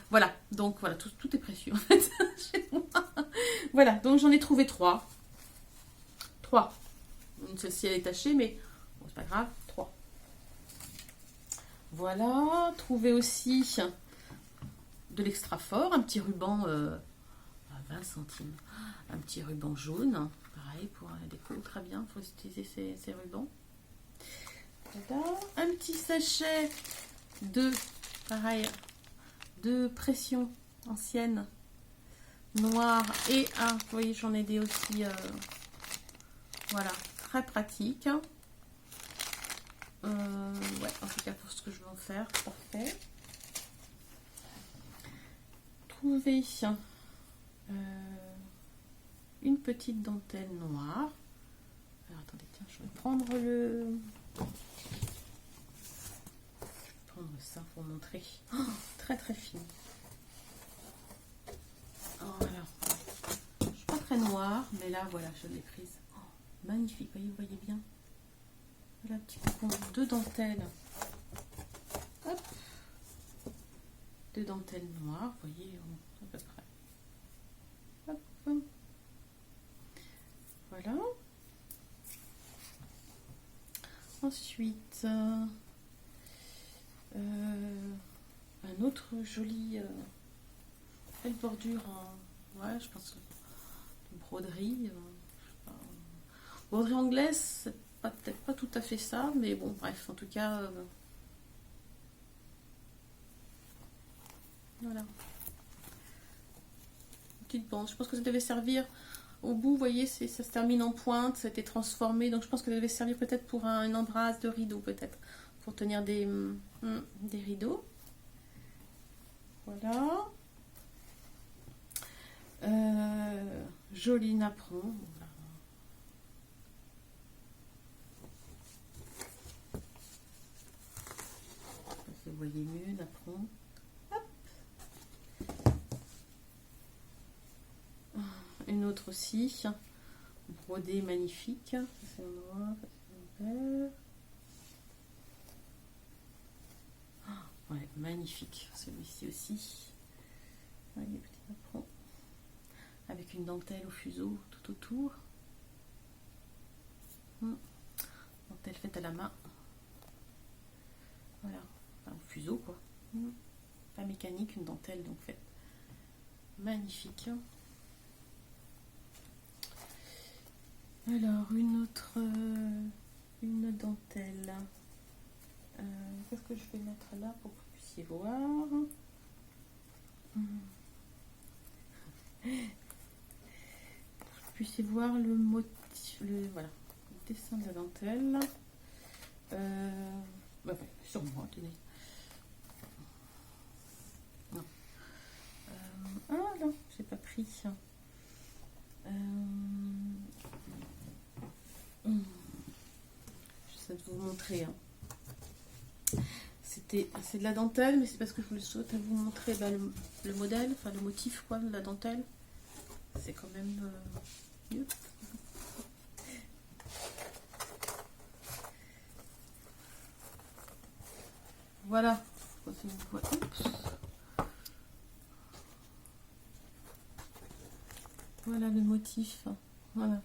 Speaker 1: voilà, donc voilà, tout est précieux en fait chez moi. Voilà, donc j'en ai trouvé 3. Celle-ci elle est tachée, mais bon, c'est pas grave, 3. Voilà, trouver aussi de l'extra fort, un petit ruban à 20 centimes. Un petit ruban jaune, pareil pour la déco, très bien, il faut utiliser ces rubans. Voilà, un petit sachet de pression ancienne noire et vous voyez j'en ai des aussi voilà, très pratique ouais, en tout cas pour ce que je veux en faire, parfait. Trouver une petite dentelle noire. Alors attendez, tiens, je vais prendre ça pour montrer. Oh, très très fine. Voilà. Je suis pas très noire, mais là voilà, je l'ai prise. Oh, magnifique, vous voyez bien. Voilà un petit peu de dentelle. Hop. De dentelle noire, vous voyez, à peu près. Hop. Voilà. Ensuite, un autre joli belle bordure en ouais, je pense broderie broderie anglaise, c'est peut-être pas tout à fait ça, mais bon bref, en tout cas voilà, une petite bande, je pense que ça devait servir au bout, vous voyez, ça se termine en pointe, ça a été transformé. Donc je pense que ça devait servir peut-être pour une embrasse de rideau, peut-être. Pour tenir des rideaux. Voilà. Joli napperon. Voilà. Vous voyez mieux, napperon. Une autre aussi, brodée magnifique. Ça c'est en noir, ça c'est en vert. Ouais, magnifique. Celui-ci aussi. Voyez, petit napperon. Avec une dentelle au fuseau tout autour. Dentelle faite à la main. Voilà, enfin, au fuseau quoi. Pas mécanique, une dentelle donc faite. Magnifique. Alors, une dentelle. Qu'est-ce que je vais mettre là pour que vous puissiez voir? Pour que vous puissiez voir le motif, voilà, le dessin de la dentelle. Bah, sur moi, tenez. Non. Ah non, j'ai pas pris. J'essaie de vous montrer. Hein. C'est de la dentelle, mais c'est parce que je voulais souhaiter vous montrer le modèle, enfin le motif quoi, de la dentelle. C'est quand même mieux. Voilà. Voilà le motif. Voilà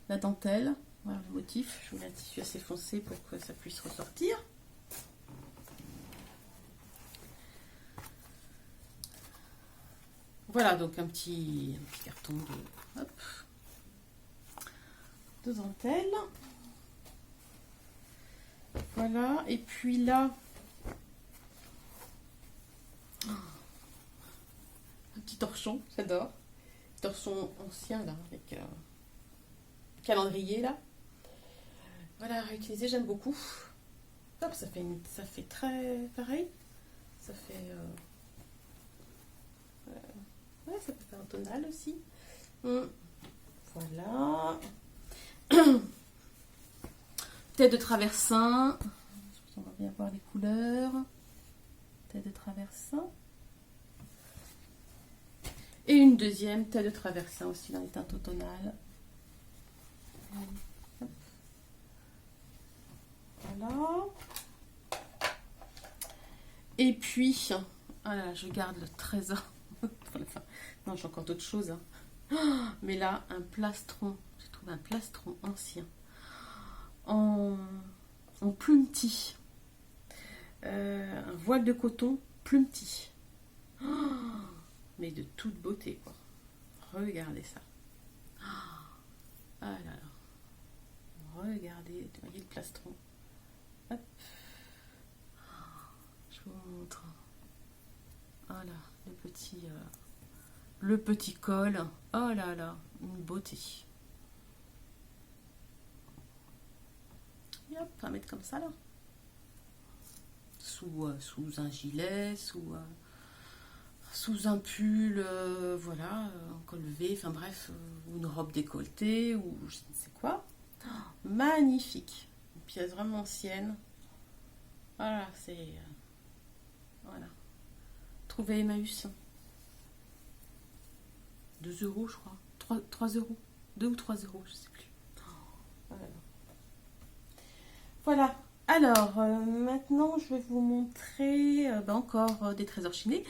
Speaker 1: la dentelle. Voilà le motif. Je mets un tissu assez foncé pour que ça puisse ressortir. Voilà donc un petit carton de dentelle. Voilà, et puis là, un petit torchon, j'adore. Torchon ancien là, avec calendrier là. Voilà, réutiliser, j'aime beaucoup. Hop, ça fait très pareil. Ça fait ouais, ça peut faire un tonal aussi. Voilà. Tête de traversin. On va bien voir les couleurs. Tête de traversin. Et une deuxième tête de traversin aussi dans les teintes automnales. Voilà. Et puis, voilà, je garde le trésor pour la fin. Non, j'ai encore d'autres choses. Hein. Mais là, un plastron. J'ai trouvé un plastron ancien. En plumetis. Un voile de coton plumetis. Mais de toute beauté, quoi. Regardez ça. Ah là là. Regardez, vous voyez le plastron. Hop. Je vous montre. Voilà, le petit col. Oh là là, une beauté. Et hop, on va mettre comme ça là. Sous un gilet, sous un pull, voilà, en col levé, enfin bref, ou une robe décolletée, ou je ne sais quoi. Oh, magnifique. Une pièce vraiment ancienne. Voilà, c'est... voilà. Trouvé Emmaüs. 2 €, je crois. 3 €. 2 ou 3 €, je ne sais plus. Voilà. Voilà. Alors, maintenant, je vais vous montrer encore des trésors chinés.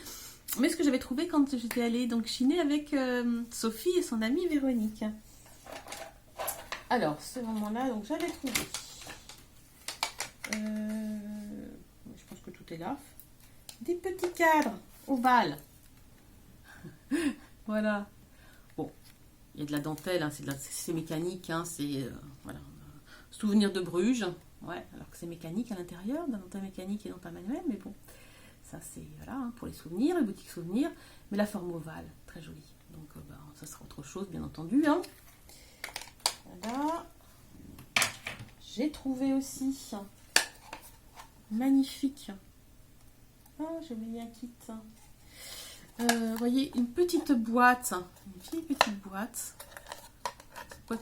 Speaker 1: Mais ce que j'avais trouvé quand j'étais allée donc chiner avec Sophie et son amie Véronique. Alors, ce moment-là, donc j'avais trouvé. Je pense que tout est là. Des petits cadres ovales. Voilà. Bon, il y a de la dentelle, hein, c'est mécanique, hein, c'est voilà. Souvenir de Bruges. Ouais, alors que c'est mécanique à l'intérieur, de la dentelle mécanique et non pas manuelle, mais bon. Ça c'est voilà, hein, pour les souvenirs, les boutiques souvenirs, mais la forme ovale, très jolie. Donc ça sera autre chose bien entendu. Hein. Voilà. J'ai trouvé aussi magnifique. Ah, j'ai mis un kit. Vous voyez, une petite boîte, une vieille petite boîte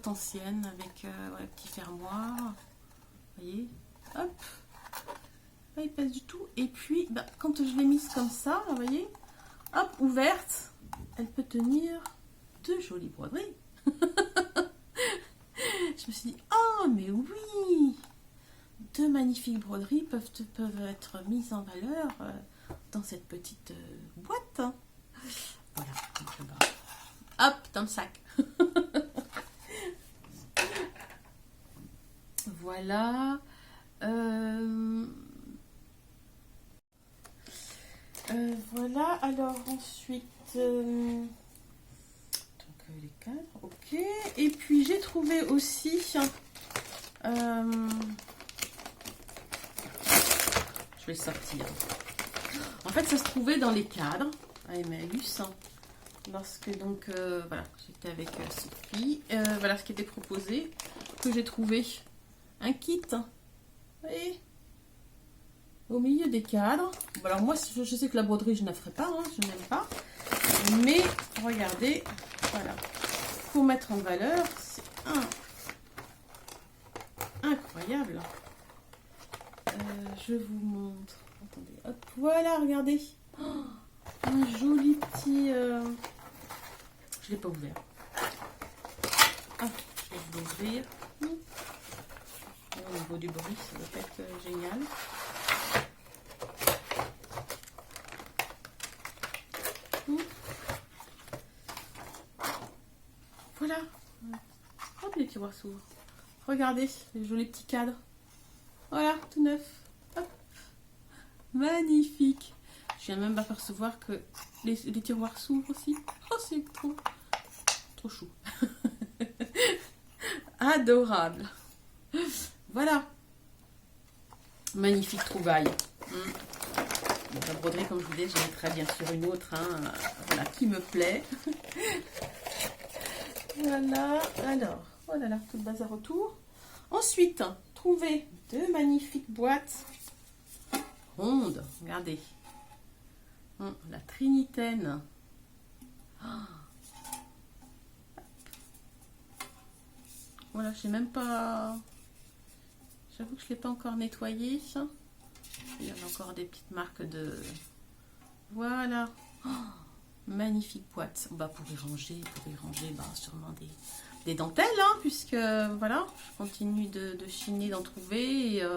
Speaker 1: ancienne avec voilà, petit fermoir. Vous voyez, hop, pas épaisse du tout. Et puis, bah, quand je l'ai mise comme ça, vous voyez, hop, ouverte, elle peut tenir de jolies broderies. Je me suis dit, oh, mais oui, de magnifiques broderies peuvent être mises en valeur dans cette petite boîte. Voilà, donc, hop, dans le sac. Voilà. Voilà, alors ensuite, donc les cadres, ok. Et puis j'ai trouvé aussi, je vais sortir. En fait, ça se trouvait dans les cadres à Emmaüs, lorsque donc, voilà, j'étais avec Sophie. Voilà ce qui était proposé, que j'ai trouvé. Un kit, vous voyez, au milieu des cadres. Bon, alors moi, je sais que la broderie, je ne la ferai pas, hein, je n'aime pas. Mais, regardez, voilà, pour mettre en valeur, c'est incroyable. Je vous montre. Attendez, hop, voilà, regardez. Oh, un joli petit... Je ne l'ai pas ouvert. Ah, je vais l'ouvrir. Au niveau du bruit, ça doit être génial. Voilà. Hop, les tiroirs s'ouvrent. Regardez, les jolis petits cadres. Voilà, tout neuf. Hop. Magnifique. Je viens même d'apercevoir que les tiroirs s'ouvrent aussi. Oh, c'est trop chou. Adorable. Voilà. Magnifique trouvaille. Bon, la broderie, comme je vous disais, je mettrai bien sûr une autre, hein, voilà, qui me plaît. Voilà, alors, voilà, tout le bazar autour. Ensuite, trouver deux magnifiques boîtes rondes. Regardez. La Trinitaine. Voilà, je sais même pas... J'avoue que je ne l'ai pas encore nettoyé. Il y a encore des petites marques de... Voilà. Magnifique boîte. Bah, pour y ranger bah, sûrement des dentelles, hein, puisque voilà, je continue de chiner, d'en trouver. Et,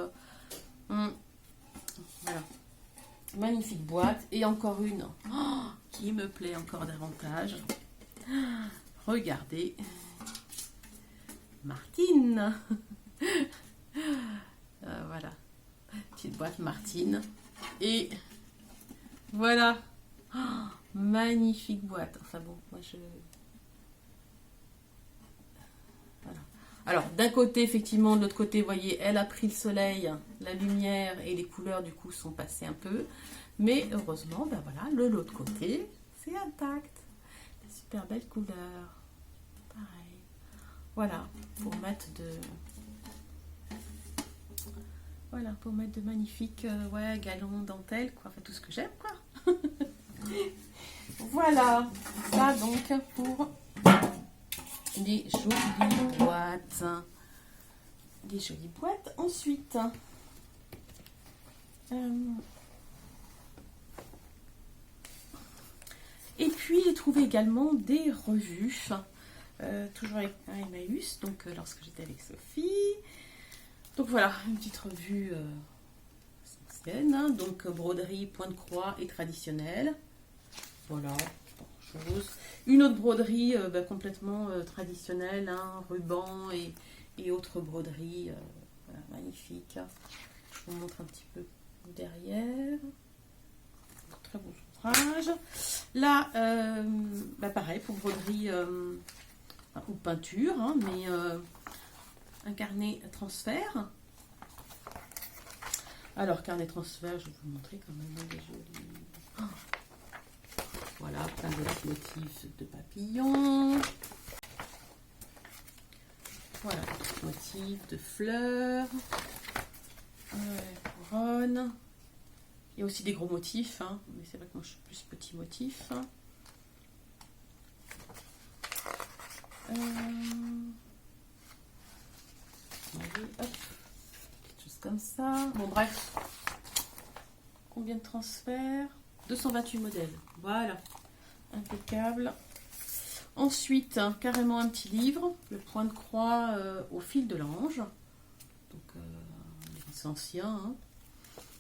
Speaker 1: voilà. Magnifique boîte. Et encore une qui me plaît encore davantage. Regardez. Martine. Voilà. Petite boîte Martine. Et voilà. Magnifique boîte. Enfin bon, moi je... Voilà. Alors, d'un côté, effectivement, de l'autre côté, vous voyez, elle a pris le soleil, la lumière et les couleurs, du coup, sont passées un peu. Mais heureusement, ben voilà, l'autre côté, c'est intact. Des super belles couleurs. Pareil. Voilà, pour mettre de... Voilà, pour mettre de magnifiques ouais, galons, dentelles, quoi. Enfin, tout ce que j'aime, quoi. Voilà, ça donc pour les jolies boîtes. Des jolies boîtes. Ensuite, et puis j'ai trouvé également des revues, toujours avec un Emmaüs, donc lorsque j'étais avec Sophie. Donc voilà, une petite revue ancienne, hein, donc broderie, point de croix et traditionnelle. Voilà, pas grand chose. Une autre broderie bah, complètement traditionnelle, hein, ruban et autres broderies. Voilà, magnifique. Je vous montre un petit peu derrière. Très beau ouvrage. Là, bah, pareil, pour broderie ou peinture, hein, mais un carnet transfert. Alors, carnet transfert, je vais vous montrer quand même des jolis. Oh. Voilà, plein de motifs de papillons. Voilà, motifs de fleurs, couronne. Il y a aussi des gros motifs, hein, mais c'est vrai que moi je suis plus petit motif. Allez, hop, quelque chose comme ça. Bon, bref. Combien de transferts? 228 modèles. Voilà. Impeccable. Ensuite, hein, carrément un petit livre. Le point de croix au fil de l'ange. Donc, c'est ancien. Hein.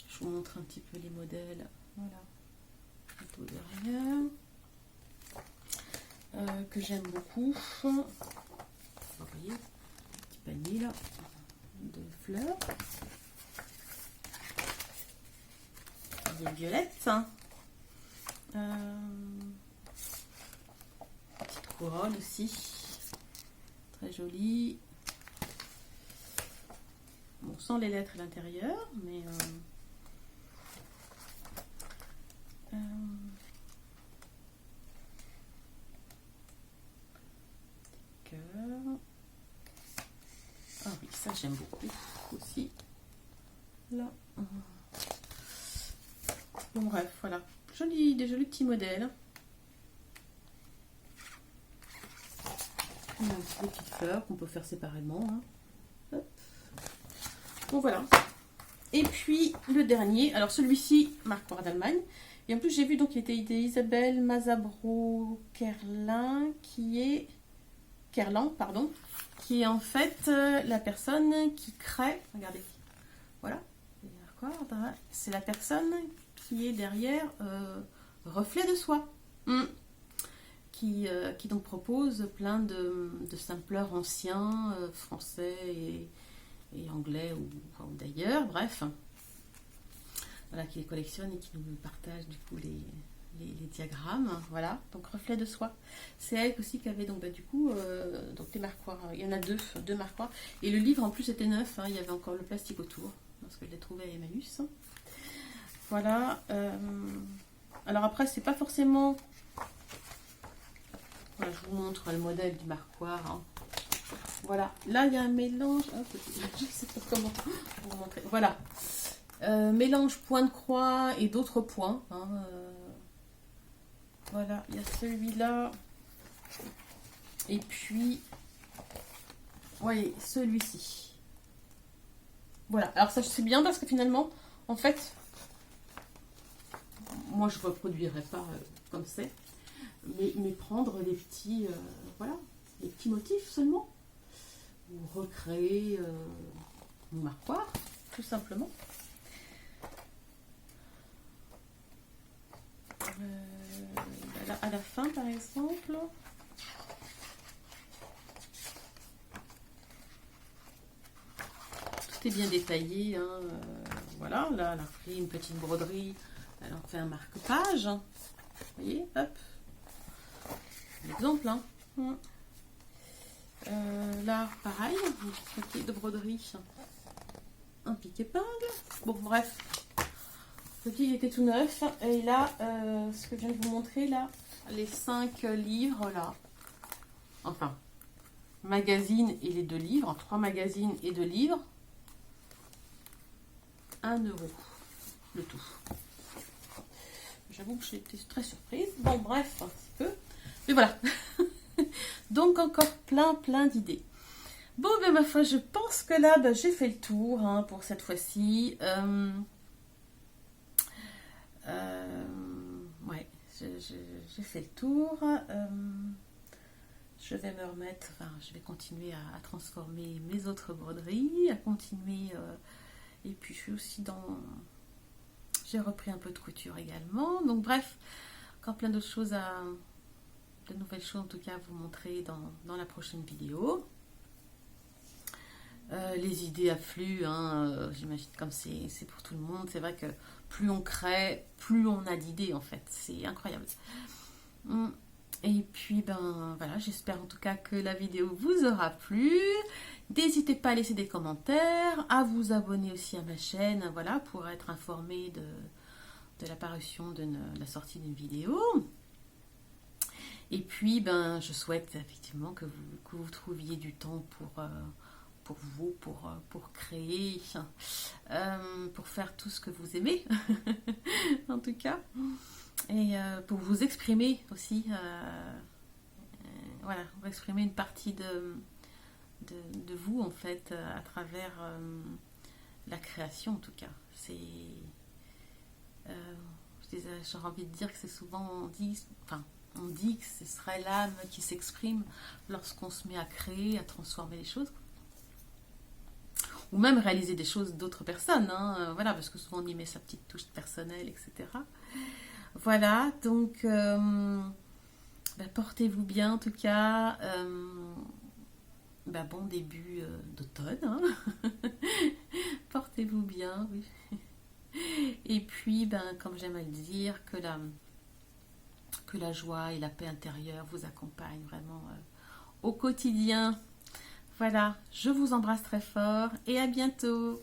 Speaker 1: Je vous montre un petit peu les modèles. Voilà. Plutôt derrière. Que j'aime beaucoup. Vous voyez, petit panier là de fleurs. Des violettes. Hein. Petite couronne aussi. Très jolie. Bon, sans les lettres à l'intérieur, mais cœur. Ah oui, ça j'aime beaucoup aussi. Là. Bon bref, voilà. Des jolis petits modèles. On a aussi des petites fleurs qu'on peut faire séparément. Hein. Hop. Bon voilà. Et puis le dernier, alors celui-ci, marqueur d'Allemagne. Et en plus j'ai vu donc il était d'Isabelle Mazabro-Kerlin qui est en fait la personne qui crée. Regardez. Voilà. C'est la personne qui est derrière Reflet de Soie. Qui donc propose plein de sampleurs anciens, français et anglais ou d'ailleurs, bref. Voilà, qui les collectionne et qui nous partage du coup les diagrammes. Voilà, donc Reflet de Soie. C'est elle aussi qui avait donc du coup donc les marquoirs. Il y en a deux marquoirs. Et le livre en plus était neuf, hein, il y avait encore le plastique autour, parce que je l'ai trouvé à Emmaüs. Voilà. Alors après, c'est pas forcément... Voilà, je vous montre le modèle du marquoir. Hein. Voilà, là il y a un mélange. Je ne sais pas comment vous montrer. Voilà, mélange point de croix et d'autres points. Hein. Voilà, il y a celui-là. Et puis, voyez, celui-ci. Voilà, alors ça c'est bien parce que finalement, en fait, moi je ne reproduirai pas comme c'est. Mais prendre les petits, voilà, les petits motifs seulement, ou recréer mon marquoir, tout simplement. Là, à la fin, par exemple, tout est bien détaillé. Hein, voilà, là, elle a pris une petite broderie, elle en fait un marque-page. Vous voyez, hop. Exemple, hein. Là, pareil, un piqué de broderie, un pique-épingle. Bon, bref, ce petit était tout neuf. Et là, ce que je viens de vous montrer, là, les 5 livres, là. Enfin, magazine et les 2 livres, 3 magazines et 2 livres. 1 € le tout. J'avoue que j'étais très surprise. Bon, bref, un petit peu. Mais voilà. Donc encore plein d'idées. Bon, ben ma foi, je pense que là, ben, j'ai fait le tour hein, pour cette fois-ci. Ouais, j'ai fait le tour. Je vais me remettre, enfin, je vais continuer à transformer mes autres broderies, à continuer. Et puis je suis aussi dans... J'ai repris un peu de couture également. Donc bref, encore plein d'autres choses de nouvelles choses en tout cas à vous montrer dans la prochaine vidéo. Les idées affluent, hein, j'imagine comme c'est pour tout le monde. C'est vrai que plus on crée, plus on a d'idées en fait. C'est incroyable. Et puis ben voilà, j'espère en tout cas que la vidéo vous aura plu. N'hésitez pas à laisser des commentaires, à vous abonner aussi à ma chaîne, voilà, pour être informé de la parution de la sortie d'une vidéo. Et puis, ben, je souhaite effectivement que vous trouviez du temps pour vous, pour créer, pour faire tout ce que vous aimez, en tout cas, et pour vous exprimer aussi, voilà, pour exprimer une partie de vous, en fait, à travers la création, en tout cas. Euh, J'aurais envie de dire que c'est souvent, on dit que ce serait l'âme qui s'exprime lorsqu'on se met à créer, à transformer les choses, ou même réaliser des choses d'autres personnes, hein, voilà, parce que souvent on y met sa petite touche personnelle, etc. Voilà, donc ben, portez-vous bien en tout cas, ben, bon début d'automne, hein. Portez-vous bien, oui. Et puis, ben, comme j'aime à le dire, que la joie et la paix intérieure vous accompagnent vraiment au quotidien. Voilà, je vous embrasse très fort et à bientôt.